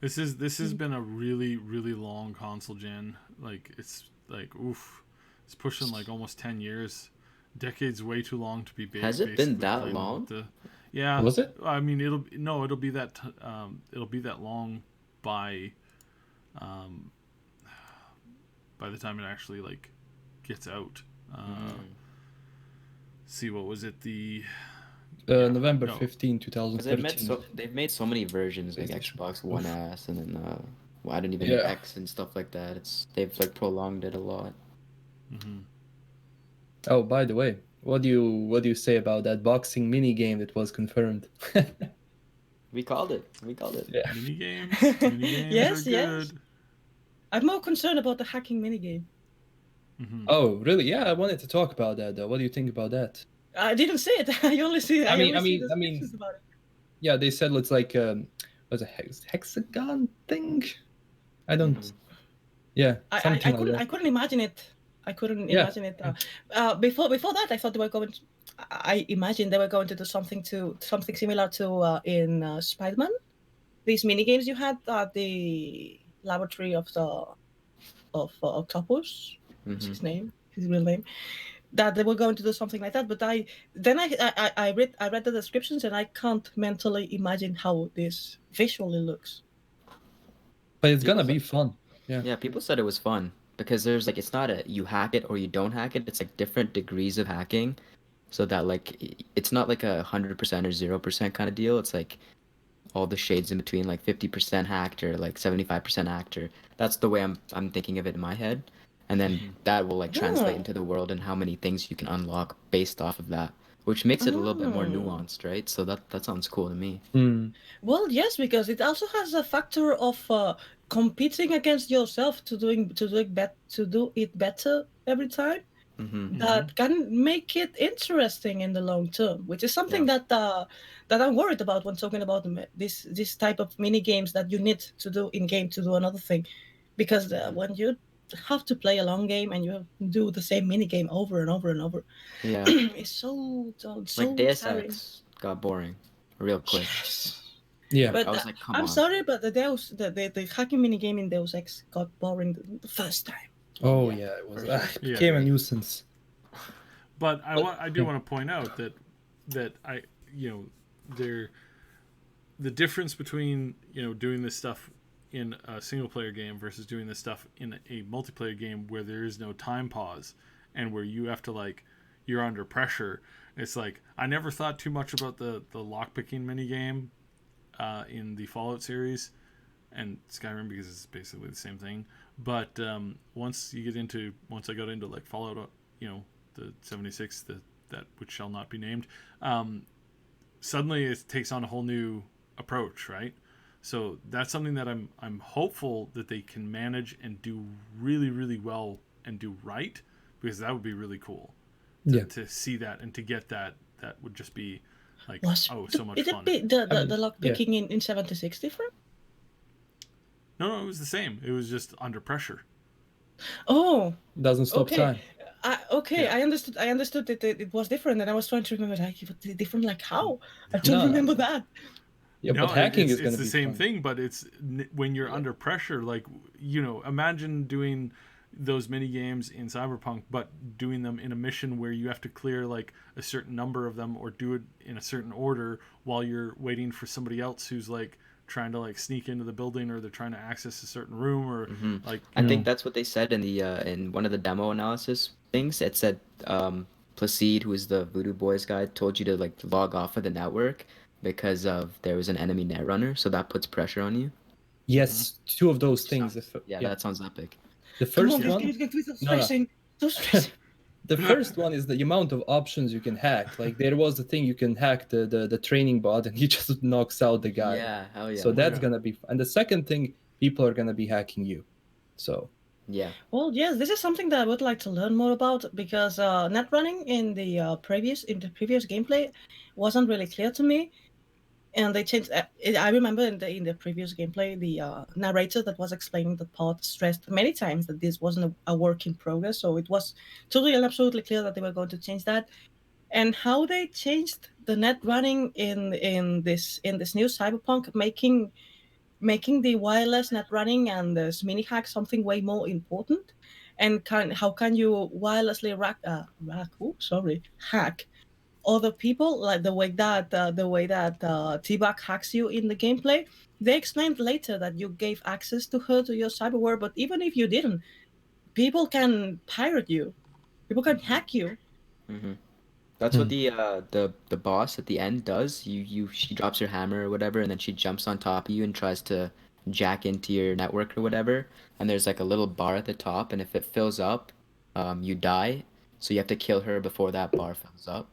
Speaker 1: This has been a really, really long console gen. Like it's like oof. It's pushing like almost 10 years. Decade's way too long to be based.
Speaker 2: Has it been that long?
Speaker 1: Yeah.
Speaker 4: Was it?
Speaker 1: I mean, it'll be that long by the time it actually like gets out. See, what was it?
Speaker 4: November 15, 2013.
Speaker 2: They've made so many versions like Xbox One S and then I don't even know X and stuff like that. They've like prolonged it a lot.
Speaker 1: Mm-hmm.
Speaker 4: Oh, by the way, what do you say about that boxing mini game that was confirmed?
Speaker 2: We called it.
Speaker 4: Yeah.
Speaker 1: Mini games
Speaker 3: Yes,
Speaker 1: are good.
Speaker 3: I'm more concerned about the hacking minigame.
Speaker 1: Mm-hmm.
Speaker 4: Oh, really? Yeah, I wanted to talk about that though. What do you think about that?
Speaker 3: I didn't see it. I only see.
Speaker 4: I mean,
Speaker 3: about it.
Speaker 4: Yeah, they said it's like was a hexagon thing. I don't. Yeah, something like that.
Speaker 3: I couldn't imagine it. Imagine it. Before that, I thought they were going. I imagined they were going to do something similar to in Spider-Man. These mini games you had at the laboratory of Octopus. What's his name? His real name. That they were going to do something like that, but I read the descriptions and I can't mentally imagine how this visually looks.
Speaker 4: But it's gonna be fun.
Speaker 2: Yeah, people said it was fun because there's like it's not a you hack it or you don't hack it. It's like different degrees of hacking, so that like it's not like 100% or 0% kind of deal. It's like all the shades in between, like 50% hacked or like 75% hacked. Or that's the way I'm thinking of it in my head. And then that will like translate into the world and how many things you can unlock based off of that, which makes it a little bit more nuanced, right? So that sounds cool to me.
Speaker 3: Well, yes, because it also has a factor of competing against yourself to do it better every time. That can make it interesting in the long term, which is something that I'm worried about when talking about this type of mini games that you need to do in game to do another thing, because when you have to play a long game and you do the same mini game over and over and over.
Speaker 2: Yeah,
Speaker 3: it's so
Speaker 2: like Deus
Speaker 3: tiring.
Speaker 2: Ex got boring real quick.
Speaker 3: Yes.
Speaker 4: Yeah,
Speaker 3: but
Speaker 2: I was like,
Speaker 3: I'm sorry, but the hacking mini game in Deus Ex got boring the first time.
Speaker 4: Oh yeah, it was. It became a nuisance.
Speaker 1: But I do want to point out that the difference between doing this stuff in a single player game versus doing this stuff in a multiplayer game where there is no time pause and where you have to like you're under pressure. It's like I never thought too much about the lockpicking mini game in the Fallout series and Skyrim because it's basically the same thing. But once I got into like Fallout, the 76, that which shall not be named, suddenly it takes on a whole new approach, right? So that's something that I'm hopeful that they can manage and do really, really well and do right, because that would be really cool to see that and to get that would just be like so much fun.
Speaker 3: Did it be the lockpicking in 76 different?
Speaker 1: No, it was the same. It was just under pressure.
Speaker 3: Oh,
Speaker 4: doesn't stop time.
Speaker 3: I understood that it was different, and I was trying to remember like different, like how? I don't remember that.
Speaker 4: Yeah, but hacking is going to be
Speaker 1: the same
Speaker 4: fun.
Speaker 1: thing, but it's when you're under pressure. Like imagine doing those mini games in Cyberpunk, but doing them in a mission where you have to clear like a certain number of them or do it in a certain order while you're waiting for somebody else who's like trying to like sneak into the building, or they're trying to access a certain room, or like
Speaker 2: I think that's what they said in the in one of the demo analysis things. It said Placide, who is the Voodoo Boys guy, told you to like log off of the network because of there was an enemy netrunner, so that puts pressure on you.
Speaker 4: Yes, two of those things.
Speaker 2: That sounds epic.
Speaker 4: The
Speaker 3: Come
Speaker 4: first
Speaker 3: on, this
Speaker 4: one,
Speaker 3: game is going to be so
Speaker 4: No, no.
Speaker 3: stressing. So stressing.
Speaker 4: the first one is the amount of options you can hack. Like there was the thing you can hack the training bot, and he just knocks out the guy.
Speaker 2: Yeah, hell yeah.
Speaker 4: So that's
Speaker 1: yeah.
Speaker 4: gonna be. And the second thing, people are gonna be hacking you. So
Speaker 2: yeah.
Speaker 3: Well, yes, this is something that I would like to learn more about because net running in the previous gameplay wasn't really clear to me, and they changed. I remember in the previous gameplay, the narrator that was explaining the part stressed many times that this wasn't a work in progress. So it was totally and absolutely clear that they were going to change that. And how they changed the net running in this new Cyberpunk, making the wireless net running and this mini hack something way more important, and how can you wirelessly hack other people, like the way that T-Bag hacks you in the gameplay. They explained later that you gave access to her to your cyberware, but even if you didn't, people can pirate you, people can hack you.
Speaker 2: Mm-hmm. That's what
Speaker 4: Hmm.
Speaker 2: the boss at the end does. She drops her hammer or whatever, and then she jumps on top of you and tries to jack into your network or whatever. And there's like a little bar at the top, and if it fills up, you die. So you have to kill her before that bar fills up,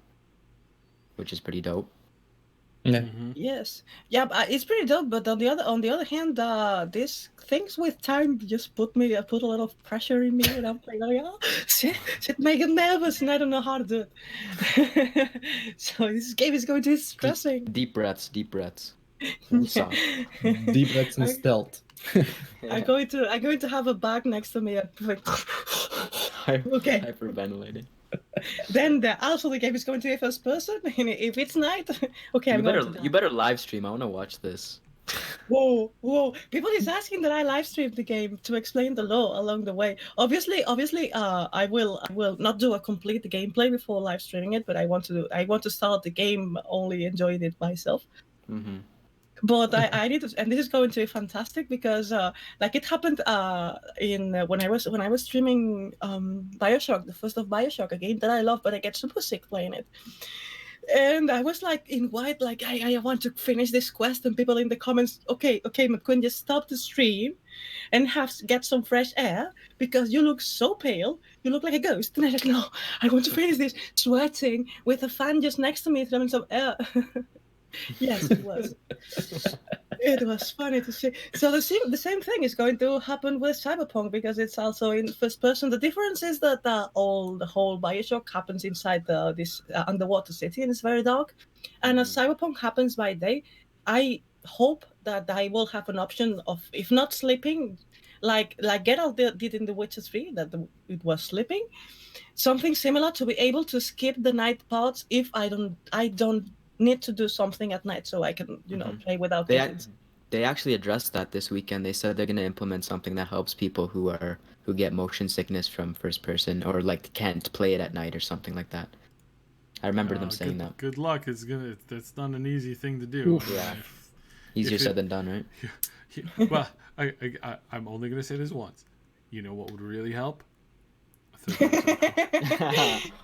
Speaker 2: which is pretty dope.
Speaker 4: yeah.
Speaker 1: Mm-hmm.
Speaker 3: Yes, yeah, but it's pretty dope. But on the other hand, these things with time just put a lot of pressure in me, and I'm like, oh, shit, make it nervous, and I don't know how to do it. So this game is going to be stressing.
Speaker 2: Deep breaths, deep breaths.
Speaker 3: Yeah.
Speaker 4: Deep breaths and stealth.
Speaker 3: I'm going to have a bag next to me and be like, okay.
Speaker 2: Hyperventilating.
Speaker 3: Then also the game is going to be first person. And if it's night, okay, I'm going to die.
Speaker 2: You better live stream. I want to watch this.
Speaker 3: Whoa! People is asking that I live stream the game to explain the lore along the way. Obviously, I will not do a complete gameplay before live streaming it, but I want to start the game only enjoying it myself.
Speaker 2: Mm-hmm.
Speaker 3: But I need to, and this is going to be fantastic because like it happened in when I was streaming Bioshock, the first of Bioshock, a game that I love, but I get super sick playing it. And I was like in white, like I want to finish this quest, and people in the comments, okay, Madqueen, just stop the stream and get some fresh air because you look so pale, you look like a ghost. And I was like, no, I want to finish this, sweating with a fan just next to me, throwing some air. Yes, it was. It was funny to see. So the same thing is going to happen with Cyberpunk because it's also in first person. The difference is that the whole Bioshock happens inside this underwater city and it's very dark, and as Cyberpunk happens by day. I hope that I will have an option of, if not sleeping, like Geralt did in The Witcher 3, that it was sleeping, something similar to be able to skip the night parts if I don't need to do something at night, so I can play without
Speaker 2: They
Speaker 3: getting.
Speaker 2: they actually addressed that this weekend. They said they're going to implement something that helps people who get motion sickness from first person or like can't play it at night or something like that. I remember them saying that.
Speaker 1: Good luck. That's not an easy thing to do.
Speaker 4: Oof.
Speaker 2: Yeah. Easier said than done, right?
Speaker 1: Well, I'm only gonna say this once. You know what would really help?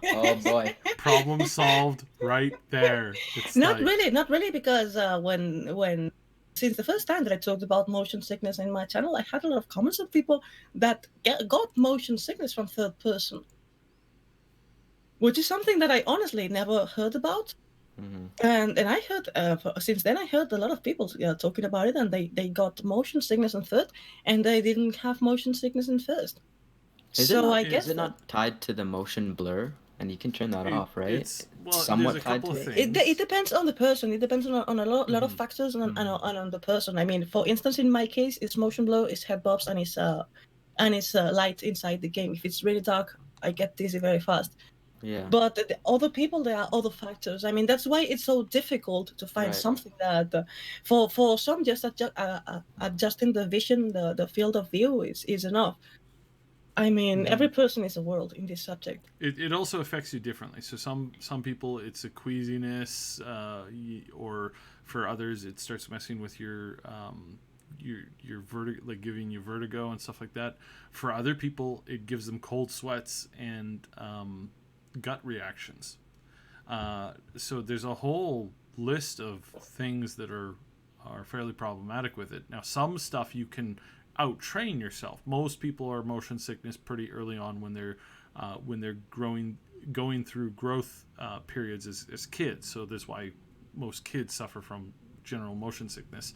Speaker 2: Oh boy.
Speaker 1: Problem solved right there. It's
Speaker 3: Not
Speaker 1: like,
Speaker 3: really, because when since the first time that I talked about motion sickness in my channel, I had a lot of comments of people that got motion sickness from third person, which is something that I honestly never heard about.
Speaker 2: Mm-hmm.
Speaker 3: And I heard since then I heard a lot of people talking about it, and they got motion sickness in third, and they didn't have motion sickness in first.
Speaker 2: Is it not tied to the motion blur? And you can turn that off, right?
Speaker 1: It's
Speaker 2: somewhat
Speaker 1: there's a
Speaker 2: tied
Speaker 1: couple
Speaker 2: to
Speaker 1: of
Speaker 2: it.
Speaker 1: things.
Speaker 3: It depends on the person. It depends on a lot of factors and on the person. I mean, for instance, in my case, it's motion blur, it's head bobs, and it's light inside the game. If it's really dark, I get dizzy very fast.
Speaker 2: Yeah.
Speaker 3: But the other people, there are other factors. I mean, that's why it's so difficult to find
Speaker 2: Right.
Speaker 3: something that, for some, just adjusting the vision, the field of view is enough. I mean, every person is a world in this subject.
Speaker 1: It also affects you differently. So some people it's a queasiness, or for others it starts messing with your vertigo, like giving you vertigo and stuff like that. For other people, it gives them cold sweats and gut reactions. So there's a whole list of things that are fairly problematic with it. Now, some stuff you can out train yourself. Most people are motion sickness pretty early on when they're going through growth periods as kids. So that's why most kids suffer from general motion sickness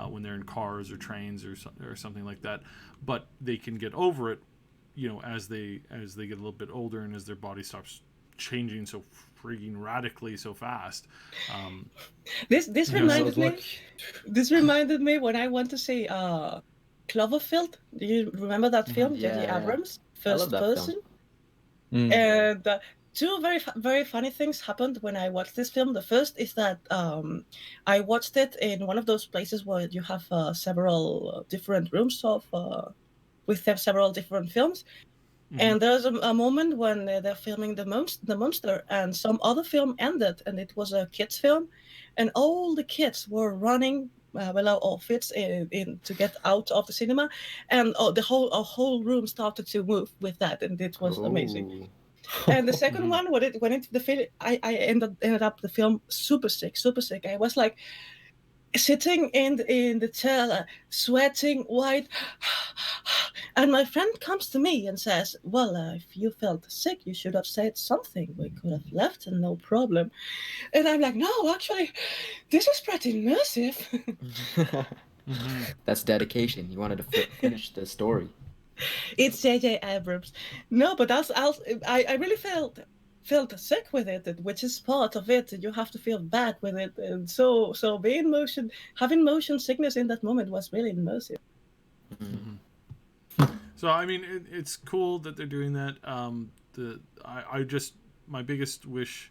Speaker 1: when they're in cars or trains or something like that. But they can get over it, as they get a little bit older and as their body stops changing so freaking radically so fast.
Speaker 3: This reminded me when I went to see Cloverfield. Do you remember that film, J.J.
Speaker 2: Yeah.
Speaker 3: Abrams,
Speaker 2: I love
Speaker 3: first
Speaker 2: that
Speaker 3: person?
Speaker 2: film.
Speaker 3: And two very funny things happened when I watched this film. The first is that I watched it in one of those places where you have several different rooms with several different films.
Speaker 1: Mhm.
Speaker 3: And there's a moment when they're filming the monster, and some other film ended, and it was a kids film, and all the kids were running below outfits in to get out of the cinema, and the whole room started to move with that, and it was amazing.
Speaker 2: Ooh.
Speaker 3: And the second one, when it went into the film, I ended up the film super sick. I was like sitting in the chair, sweating, white, and my friend comes to me and says, "Well, if you felt sick, you should have said something. We could have left, and no problem." And I'm like, "No, actually, this is pretty immersive."
Speaker 2: That's dedication. You wanted to finish the story.
Speaker 3: It's J.J. Abrams. No, but I really felt sick with it, which is part of it. You have to feel bad with it, and so having motion sickness in that moment was really immersive.
Speaker 1: So I mean, it's cool that they're doing that. My biggest wish,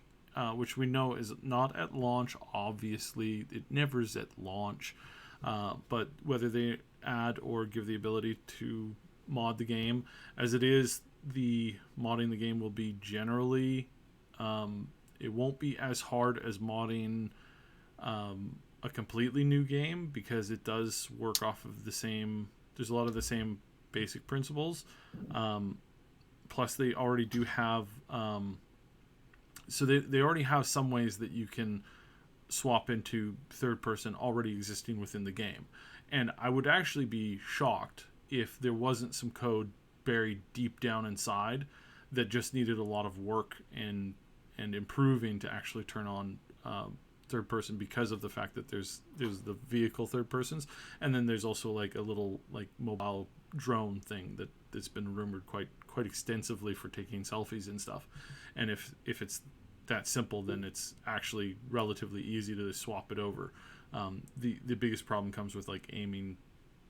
Speaker 1: which we know is not at launch. Obviously, it never is at launch. But whether they add or give the ability to mod the game, as it is, the modding the game will be generally. It won't be as hard as modding a completely new game, because it does work off of the same. There's a lot of the same basic principles. Plus, they already do have. So they already have some ways that you can swap into third person already existing within the game, and I would actually be shocked if there wasn't some code buried deep down inside that just needed a lot of work and improving to actually turn on third person, because of the fact that there's the vehicle third persons, and then there's also like a little like mobile drone thing that's been rumored quite extensively for taking selfies and stuff. And if it's that simple, then it's actually relatively easy to swap it over. The biggest problem comes with like aiming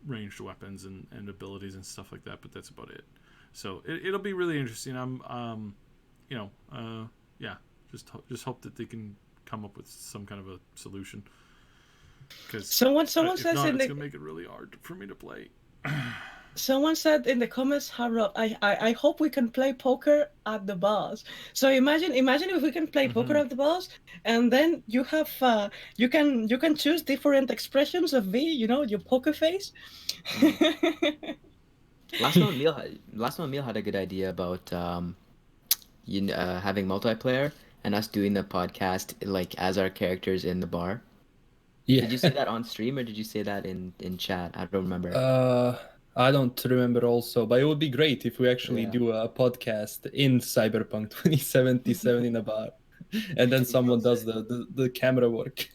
Speaker 1: ranged weapons and abilities and stuff like that, but that's about it. So it'll be really interesting. Just hope that they can come up with some kind of a solution, because
Speaker 3: someone says
Speaker 1: it's gonna make it really hard for me to play.
Speaker 3: Someone said in the comments, Rob, I hope we can play poker at the bars. So imagine if we can play poker at the bars, and then you have you can choose different expressions of V, your poker face.
Speaker 2: LastKnownMeal had a good idea about having multiplayer and us doing the podcast like as our characters in the bar.
Speaker 4: Yeah.
Speaker 2: Did you say that on stream, or did you say that in chat? I don't remember.
Speaker 4: I don't remember also, but it would be great if we actually do a podcast in Cyberpunk 2077 in a bar, and then someone does the camera work.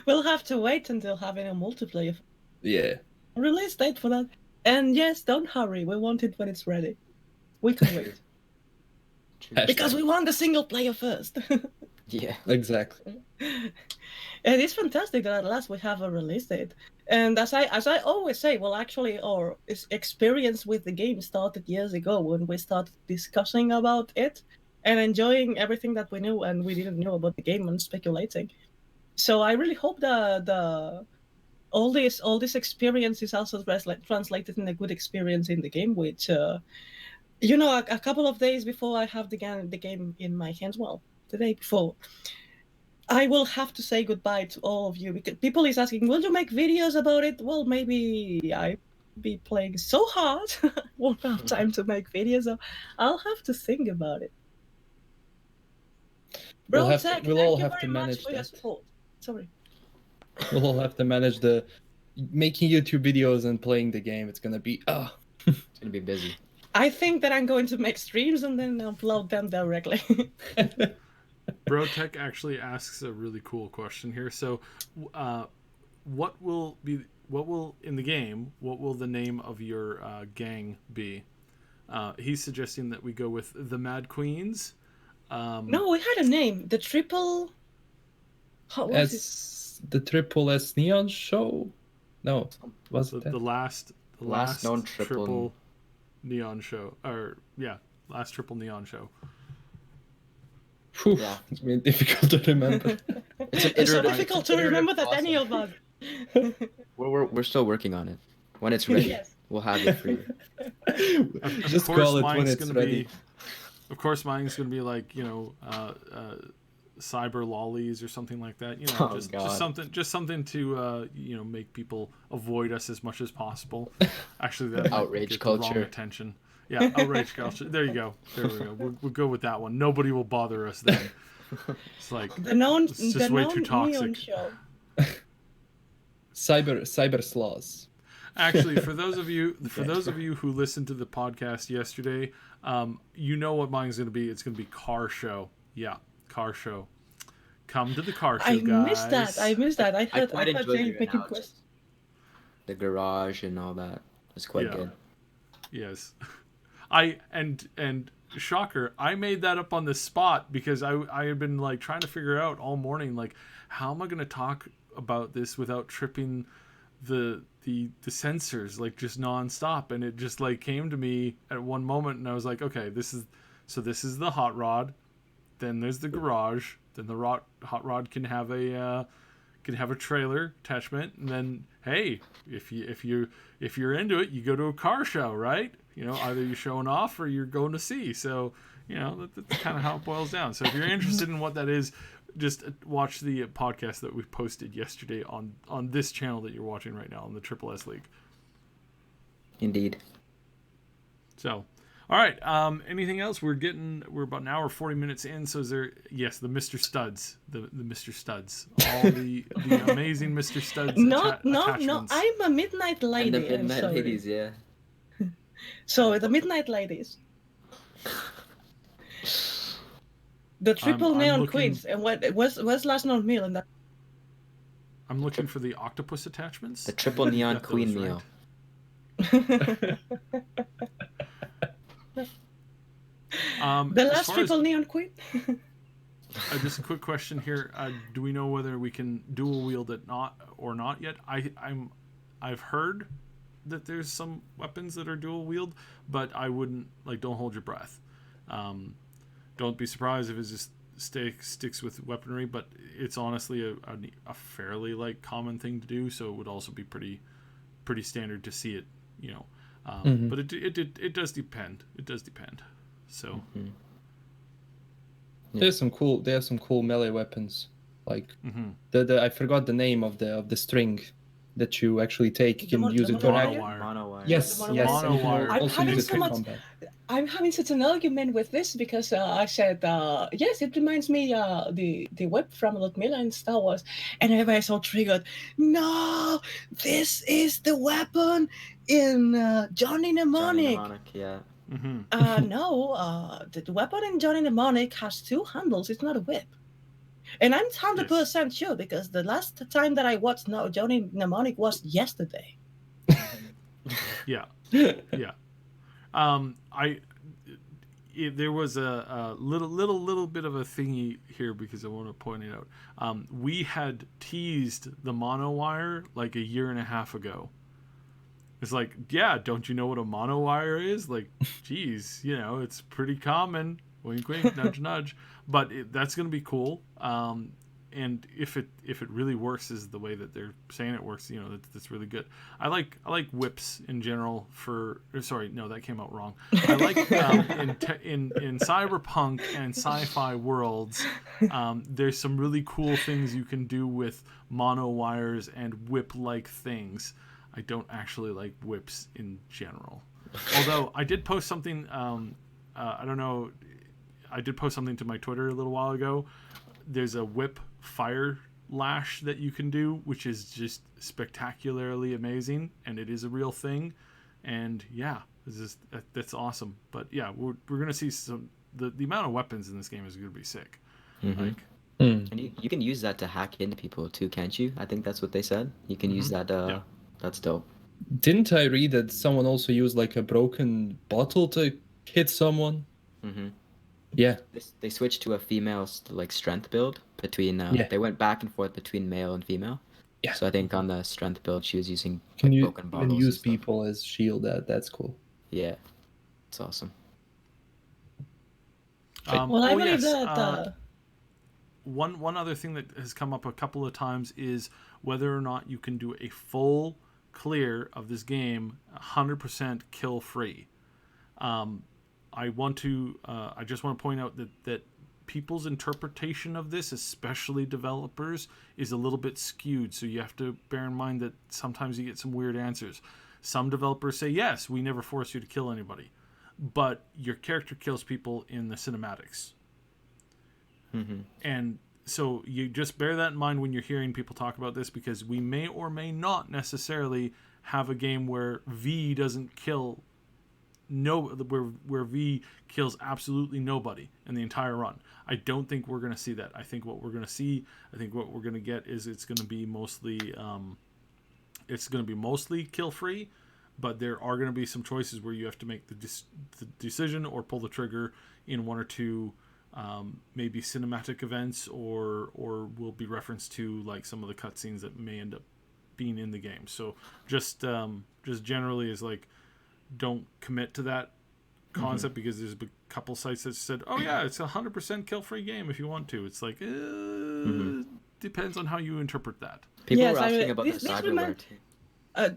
Speaker 3: We'll have to wait until having a multiplayer.
Speaker 4: Yeah.
Speaker 3: Release date for that. And yes, don't hurry. We want it when it's ready. We can wait. Because we want the single player first.
Speaker 2: Yeah,
Speaker 4: exactly.
Speaker 3: And it's fantastic that at last we have a release date. And as I always say, well, actually, our experience with the game started years ago when we started discussing about it and enjoying everything that we knew and we didn't know about the game and speculating. So I really hope that all this experience is also translated in a good experience in the game, which a couple of days before I have the game in my hands, well, the day before, I will have to say goodbye to all of you, because people is asking, will you make videos about it? Well, maybe I be playing so hard, won't have time to make videos. So I'll have to think about it.
Speaker 4: We'll all have to manage that.
Speaker 3: Sorry.
Speaker 4: We'll all have to manage the making YouTube videos and playing the game. It's gonna be
Speaker 2: It's gonna be busy.
Speaker 3: I think that I'm going to make streams and then upload them directly.
Speaker 1: Brotech actually asks a really cool question here. So, what will in the game? What will the name of your gang be? He's suggesting that we go with the Mad Queens.
Speaker 3: No, we had a name. The triple. How was it?
Speaker 4: the Triple S Neon Show. No, was it
Speaker 1: the last
Speaker 2: known
Speaker 1: triple neon show, or last triple neon show.
Speaker 4: Whew,
Speaker 2: Yeah.
Speaker 4: it's really difficult to remember.
Speaker 3: It's so difficult to remember that any of us.
Speaker 2: We're still working on it. When it's ready,
Speaker 3: Yes.
Speaker 2: we'll have it for you.
Speaker 4: Just call it when it's ready.
Speaker 1: Of course, mine's going to be like, cyber lollies or something like that.
Speaker 2: Oh,
Speaker 1: just
Speaker 2: God.
Speaker 1: something to make people avoid us as much as possible. Actually, that might
Speaker 2: Outrage
Speaker 1: get the wrong
Speaker 2: culture.
Speaker 1: attention. Yeah, outrage culture. There you go. There we go. We'll go with that one. Nobody will bother us then. It's like it's just way too
Speaker 3: Neon
Speaker 1: toxic.
Speaker 3: Show.
Speaker 4: Cyber sloths.
Speaker 1: Actually, for those of you who listened to the podcast yesterday, you know what mine's going to be. It's going to be car show. Yeah, car show. Come to the car show, guys.
Speaker 3: I missed that. I
Speaker 2: quite
Speaker 3: thought
Speaker 2: enjoyed
Speaker 3: Jane
Speaker 2: your
Speaker 3: making
Speaker 2: analogy.
Speaker 3: questions.
Speaker 2: The garage and all that was quite
Speaker 1: Yeah.
Speaker 2: good.
Speaker 1: Yes, and shocker, I made that up on the spot because I had been like trying to figure out all morning, like, how am I going to talk about this without tripping the sensors, like, just nonstop. And it just like came to me at one moment, and I was like, okay, this is the hot rod, then there's the garage, then the hot rod can have a trailer attachment, and then, hey, if you're into it, you go to a car show, right? Either you're showing off or you're going to see. So that's kind of how it boils down. So if you're interested in what that is, just watch the podcast that we posted yesterday on this channel that you're watching right now, on the Triple S League.
Speaker 2: Indeed.
Speaker 1: So, all right. Anything else? We're about an hour 40 minutes in. So is there? Yes, the Mr. Studs, the Mr. Studs, all the amazing Mr. Studs.
Speaker 3: No.
Speaker 1: attachments.
Speaker 3: I'm a midnight lady.
Speaker 2: And the
Speaker 3: I'm
Speaker 2: Midnight
Speaker 3: sorry.
Speaker 2: Ladies, yeah.
Speaker 3: So the midnight ladies. The triple
Speaker 1: I'm
Speaker 3: neon
Speaker 1: looking-
Speaker 3: queens. And where's LastKnownMeal in that?
Speaker 1: I'm looking for the octopus attachments.
Speaker 2: The triple neon
Speaker 1: Got those
Speaker 2: queen
Speaker 1: right.
Speaker 2: meal.
Speaker 3: The
Speaker 1: As
Speaker 3: last
Speaker 1: far
Speaker 3: triple
Speaker 1: as,
Speaker 3: neon queen.
Speaker 1: just a quick question here. Do we know whether we can dual wield it or not yet? I've heard that there's some weapons that are dual wield, but I wouldn't, like, don't hold your breath. Don't be surprised if it just sticks with weaponry, but it's honestly a fairly like common thing to do, so it would also be pretty standard to see it, But it does depend. It does depend. So
Speaker 4: They have some cool melee weapons. Like I forgot the name of the string that you actually take. You can use it for
Speaker 1: monowire.
Speaker 4: Yes,
Speaker 3: The
Speaker 4: yes.
Speaker 3: monowire.
Speaker 4: and you can
Speaker 3: I'm
Speaker 4: also
Speaker 3: having
Speaker 4: use it
Speaker 3: so
Speaker 4: for
Speaker 3: much-
Speaker 4: combat.
Speaker 3: I'm having such an argument with this because I said, yes, it reminds me the whip from Ludmilla in Star Wars, and everybody's all triggered. No, this is the weapon in Johnny Mnemonic.
Speaker 2: Yeah.
Speaker 3: No, the weapon in Johnny Mnemonic has two handles. It's not a whip. And I'm 100% sure because the last time that I watched Johnny Mnemonic was yesterday.
Speaker 1: Yeah. There was a little bit of a thingy here because I want to point it out. We had teased the monowire like a year and a half ago. It's like, yeah, don't you know what a monowire is? Like, geez, it's pretty common. Wink, wink, nudge, nudge. But that's going to be cool. And if it really works is the way that they're saying it works, that's really good. I like whips in general. Sorry, no, that came out wrong. I like in Cyberpunk and sci-fi worlds, there's some really cool things you can do with monowires and whip-like things. I don't actually like whips in general. Although I did post something. I don't know. I did post something to my Twitter a little while ago. There's a whip fire lash that you can do, which is just spectacularly amazing, and it is a real thing. And yeah, that's awesome. But yeah, we're gonna see the amount of weapons in this game is gonna be sick. Like,
Speaker 2: and you can use that to hack into people too, can't you? I think that's what they said. You can use that.
Speaker 1: Yeah.
Speaker 2: That's dope.
Speaker 4: Didn't I read that someone also used like a broken bottle to hit someone? Yeah.
Speaker 2: They switched to a female like strength build between. They went back and forth between male and female.
Speaker 4: Yeah.
Speaker 2: So I think on the strength build she was using
Speaker 4: Can you
Speaker 2: broken bottles.
Speaker 4: even use
Speaker 2: and stuff.
Speaker 4: people as shield? That's cool.
Speaker 2: Yeah, it's awesome.
Speaker 3: Well, I believe that.
Speaker 1: One other thing that has come up a couple of times is whether or not you can do a full clear of this game 100% kill free. I just want to point out that people's interpretation of this, especially developers, is a little bit skewed. So you have to bear in mind that sometimes you get some weird answers. Some developers say, yes, we never force you to kill anybody, but your character kills people in the cinematics. And so you just bear that in mind when you're hearing people talk about this, because we may or may not necessarily have a game where V doesn't kill where V kills absolutely nobody in the entire run. I don't think we're going to see that. I think what we're going to get is it's going to be mostly kill free, but there are going to be some choices where you have to make the decision or pull the trigger in one or two maybe cinematic events, or will be referenced to like some of the cutscenes that may end up being in the game. So just generally is like, don't commit to that concept, because there's a couple sites that said, oh yeah, it's 100% kill free game if you want to. It's like depends on how you interpret that.
Speaker 2: People were asking about the cyberware too.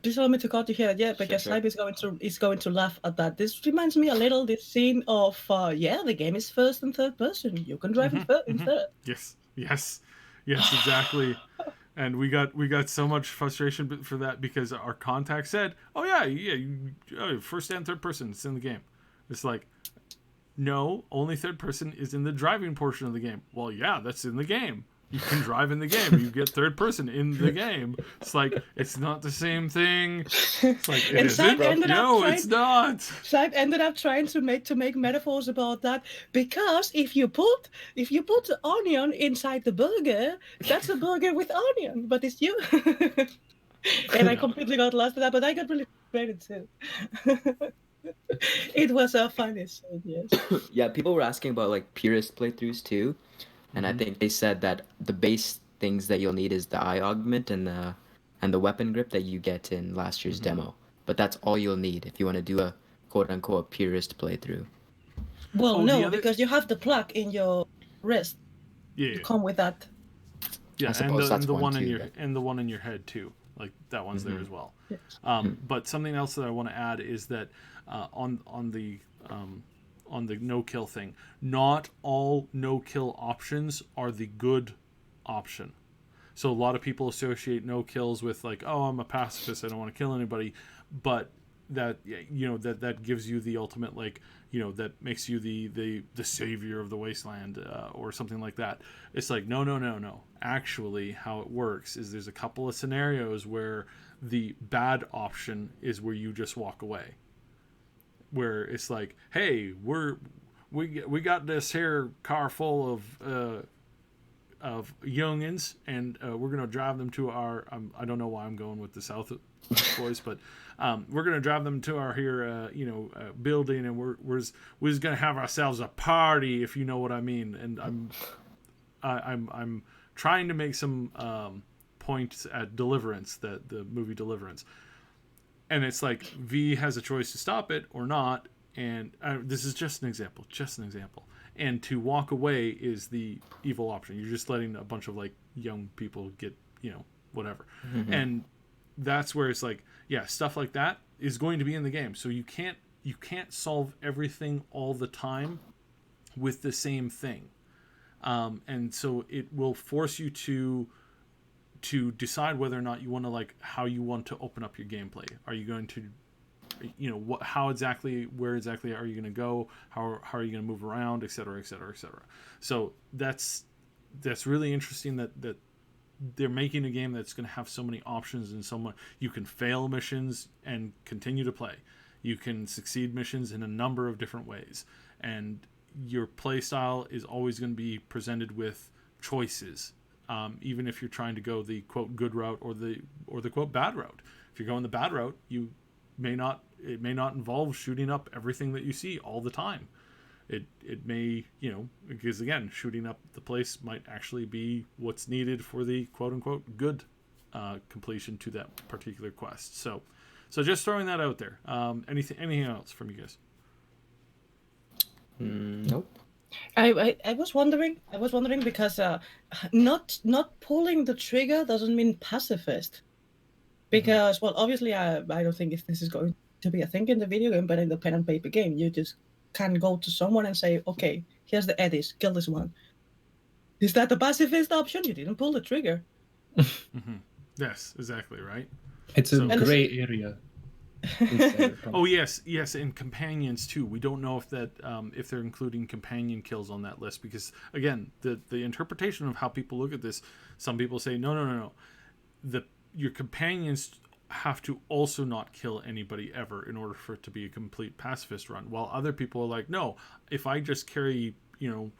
Speaker 3: Just allow me to cut you here, because Cyber is going to laugh at that. This reminds me a little this scene of the game is first and third person. You can drive in third.
Speaker 1: Yes, exactly. And we got so much frustration for that, because our contact said, oh yeah, first and third person, it's in the game. It's like, no, only third person is in the driving portion of the game. Well, yeah, that's in the game. You can drive in the game. You get third person in the game. It's like, it's not the same thing. It's like, it isn't. No, it's not.
Speaker 3: Cybe ended up trying to make metaphors about that, because if you put the onion inside the burger, that's a burger with onion, but it's you. And I completely got lost in that, but I got really frustrated too. It was a funny scene, yes.
Speaker 2: Yeah, people were asking about like Pyrrhus playthroughs too. And I think they said that the base things that you'll need is the eye augment and the weapon grip that you get in last year's demo. But that's all you'll need if you want to do a quote-unquote purist playthrough.
Speaker 3: Well, because you have the plug in your wrist.
Speaker 1: Yeah.
Speaker 3: You come with that.
Speaker 1: Yeah, and the one in your head too. Like that one's there as well.
Speaker 3: Yes.
Speaker 1: But something else that I want to add is that on the no-kill thing, not all no-kill options are the good option. So a lot of people associate no-kills with like, oh, I'm a pacifist, I don't want to kill anybody, but that that gives you the ultimate, like, that makes you the savior of the wasteland, or something like that. It's like, no. Actually, how it works is there's a couple of scenarios where the bad option is where you just walk away. Where it's like, hey, we got this here car full of youngins, and we're gonna drive them to our I don't know why I'm going with the South voice, but we're gonna drive them to our here building, and we're just gonna have ourselves a party, if you know what I mean. And I'm trying to make some points at Deliverance, the movie Deliverance. And it's like, V has a choice to stop it or not, and this is just an example. And to walk away is the evil option. You're just letting a bunch of like young people get, whatever. And that's where it's like, yeah, stuff like that is going to be in the game. So you can't solve everything all the time with the same thing. And so it will force you to decide whether or not you want to, like, how you want to open up your gameplay. Are you going to, where exactly are you going to go? How are you going to move around, et cetera, et cetera, et cetera. So that's really interesting that they're making a game that's going to have so many options and so much. You can fail missions and continue to play. You can succeed missions in a number of different ways, and your play style is always going to be presented with choices. Even if you're trying to go the quote good route or the quote bad route. If you're going the bad route, it may not involve shooting up everything that you see all the time. It may, because again, shooting up the place might actually be what's needed for the quote unquote good completion to that particular quest. So just throwing that out there. Anything else from you guys?
Speaker 2: Nope.
Speaker 3: I was wondering because not pulling the trigger doesn't mean pacifist. Because well, obviously I don't think if this is going to be a thing in the video game, but in the pen and paper game, you just can go to someone and say, okay, here's the eddies, kill this one. Is that the pacifist option? You didn't pull the trigger.
Speaker 1: Yes, exactly right.
Speaker 4: It's a gray area.
Speaker 1: Oh yes, and companions too. We don't know if they're including companion kills on that list, because again, the interpretation of how people look at this, some people say no. Your companions have to also not kill anybody ever in order for it to be a complete pacifist run. While other people are like, no, if I just carry Joe,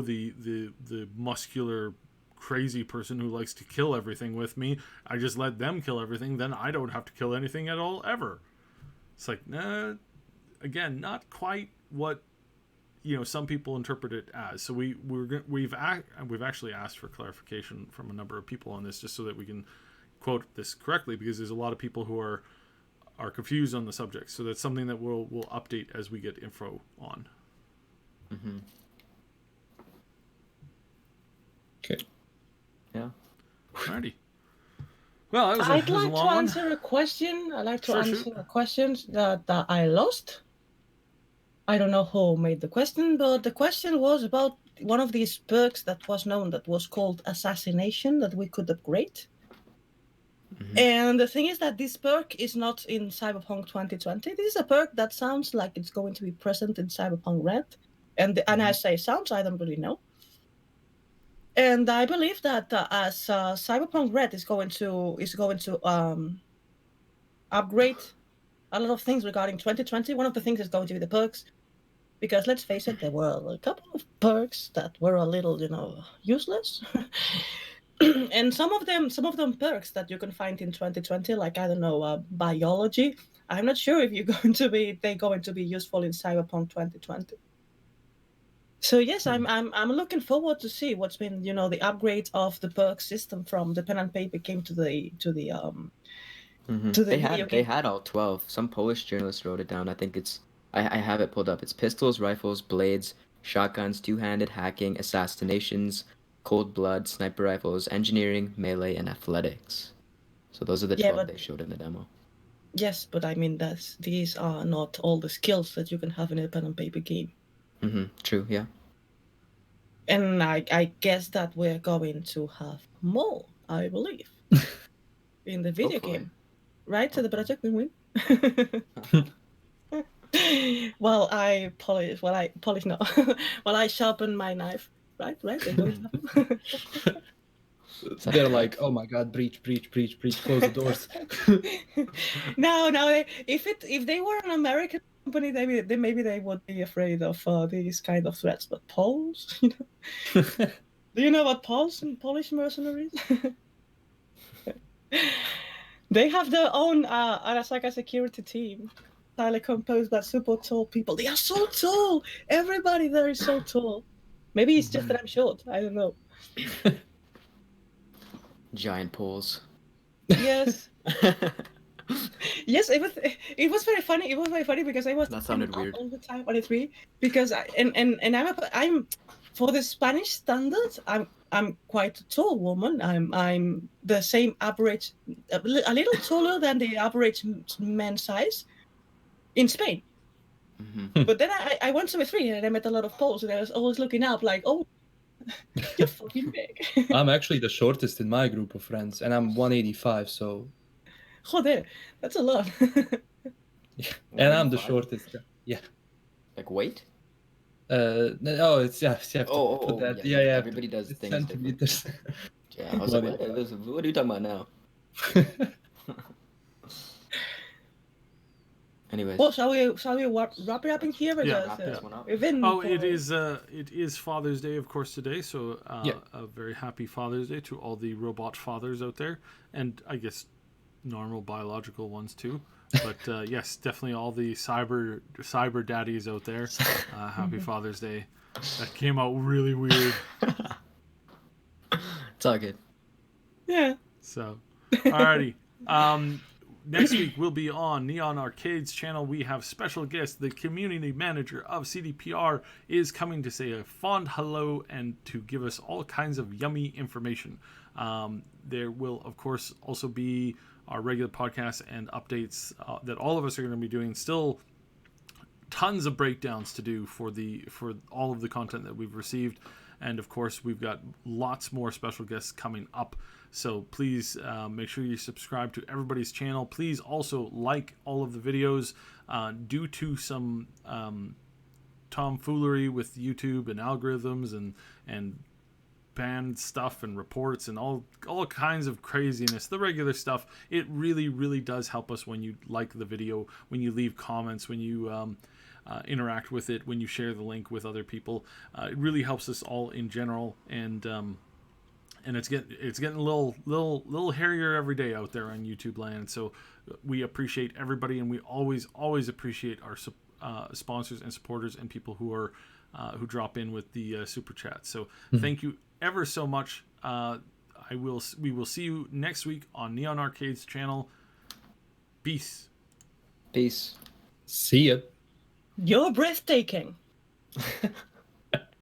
Speaker 1: the muscular crazy person who likes to kill everything with me, I just let them kill everything, then I don't have to kill anything at all ever. It's like, nah, again, not quite what some people interpret it as. So we've actually asked for clarification from a number of people on this, just so that we can quote this correctly, because there's a lot of people who are confused on the subject. So that's something that we'll update as we get info on.
Speaker 4: Okay.
Speaker 2: Yeah.
Speaker 1: Alrighty. Well, that was
Speaker 3: I'd
Speaker 1: a
Speaker 3: like
Speaker 1: long
Speaker 3: to
Speaker 1: one.
Speaker 3: answer a question. I'd like to
Speaker 1: Sure,
Speaker 3: answer
Speaker 1: shoot.
Speaker 3: a question that I lost. I don't know who made the question, but the question was about one of these perks that was known that was called Assassination that we could upgrade. And the thing is that this perk is not in Cyberpunk 2020. This is a perk that sounds like it's going to be present in Cyberpunk Red. And I say sounds, I don't really know. And I believe that as Cyberpunk Red is going to upgrade a lot of things regarding 2020, one of the things is going to be the perks. Because let's face it, there were a couple of perks that were a little, useless. And some of them perks that you can find in 2020, like, I don't know, biology. I'm not sure if they're going to be useful in Cyberpunk 2020. So yes, I'm looking forward to see what's been, the upgrade of the perk system from the pen and paper game to the
Speaker 2: They
Speaker 3: video game.
Speaker 2: had all 12. Some Polish journalist wrote it down. I think I have it pulled up. It's pistols, rifles, blades, shotguns, two-handed hacking, assassinations, cold blood, sniper rifles, engineering, melee, and athletics. So those are the 12 they showed in the demo.
Speaker 3: Yes, but I mean these are not all the skills that you can have in a pen and paper game.
Speaker 2: True, yeah.
Speaker 3: And I guess that we're going to have more, I believe, in the video game. Right, to the project win-win? While I sharpen my knife. Right? They're going to happen.
Speaker 4: They're like, oh my god, breach, close the doors.
Speaker 3: No, if they were an American company, maybe they would be afraid of these kind of threats. But Poles, do you know what Poles and Polish mercenaries? They have their own Arasaka security team, entirely composed by super tall people. They are so tall. Everybody there is so tall. Maybe it's just that I'm short. I don't know.
Speaker 2: Giant poles.
Speaker 3: Yes. Yes, it was very funny. It was very funny because I was
Speaker 2: that sounded weird
Speaker 3: all the time on E3 because I'm for the Spanish standards, I'm quite a tall woman. I'm the same average, a little taller than the average man size in Spain. But then I went to E3 and I met a lot of Poles and I was always looking up like, oh, you're fucking big.
Speaker 4: I'm actually the shortest in my group of friends, and I'm 185, so.
Speaker 3: Joder, that's a lot.
Speaker 4: Yeah. And I'm the shortest. Yeah.
Speaker 2: Like weight?
Speaker 4: No, it's yeah. You have to put that.
Speaker 2: yeah,
Speaker 4: Yeah.
Speaker 2: everybody does
Speaker 4: It's
Speaker 2: things different.
Speaker 4: centimeters.
Speaker 2: Yeah, I was
Speaker 4: Got
Speaker 2: like, what are you talking about now? Anyways,
Speaker 3: Well, shall we wrap it up in here? Or
Speaker 1: Yeah,
Speaker 3: just,
Speaker 2: wrap this one up.
Speaker 3: we've been
Speaker 1: Oh,
Speaker 3: for-
Speaker 1: it is Father's Day, of course, today. So a very happy Father's Day to all the robot fathers out there, and I guess normal biological ones too. But yes, definitely all the cyber daddies out there. Happy Father's Day. That came out really weird.
Speaker 2: It's all good.
Speaker 3: Yeah.
Speaker 1: So, alrighty. Next week we'll be on Neon Arcade's channel. We have special guest, the community manager of CDPR, is coming to say a fond hello and to give us all kinds of yummy information. There will, of course, also be our regular podcasts and updates that all of us are going to be doing. Still, tons of breakdowns to do for all of the content that we've received, and of course, we've got lots more special guests coming up. So please make sure you subscribe to everybody's channel. Please also like all of the videos. Due to some tomfoolery with YouTube and algorithms and banned stuff and reports and all kinds of craziness, the regular stuff, it really, really does help us when you like the video, when you leave comments, when you interact with it, when you share the link with other people. It really helps us all in general, and it's getting a little hairier every day out there on YouTube land. So we appreciate everybody, and we always appreciate our sponsors and supporters and people who are who drop in with the super chat. So thank you ever so much. We will see you next week on Neon Arcade's channel. Peace.
Speaker 2: Peace.
Speaker 4: See ya.
Speaker 3: You're breathtaking.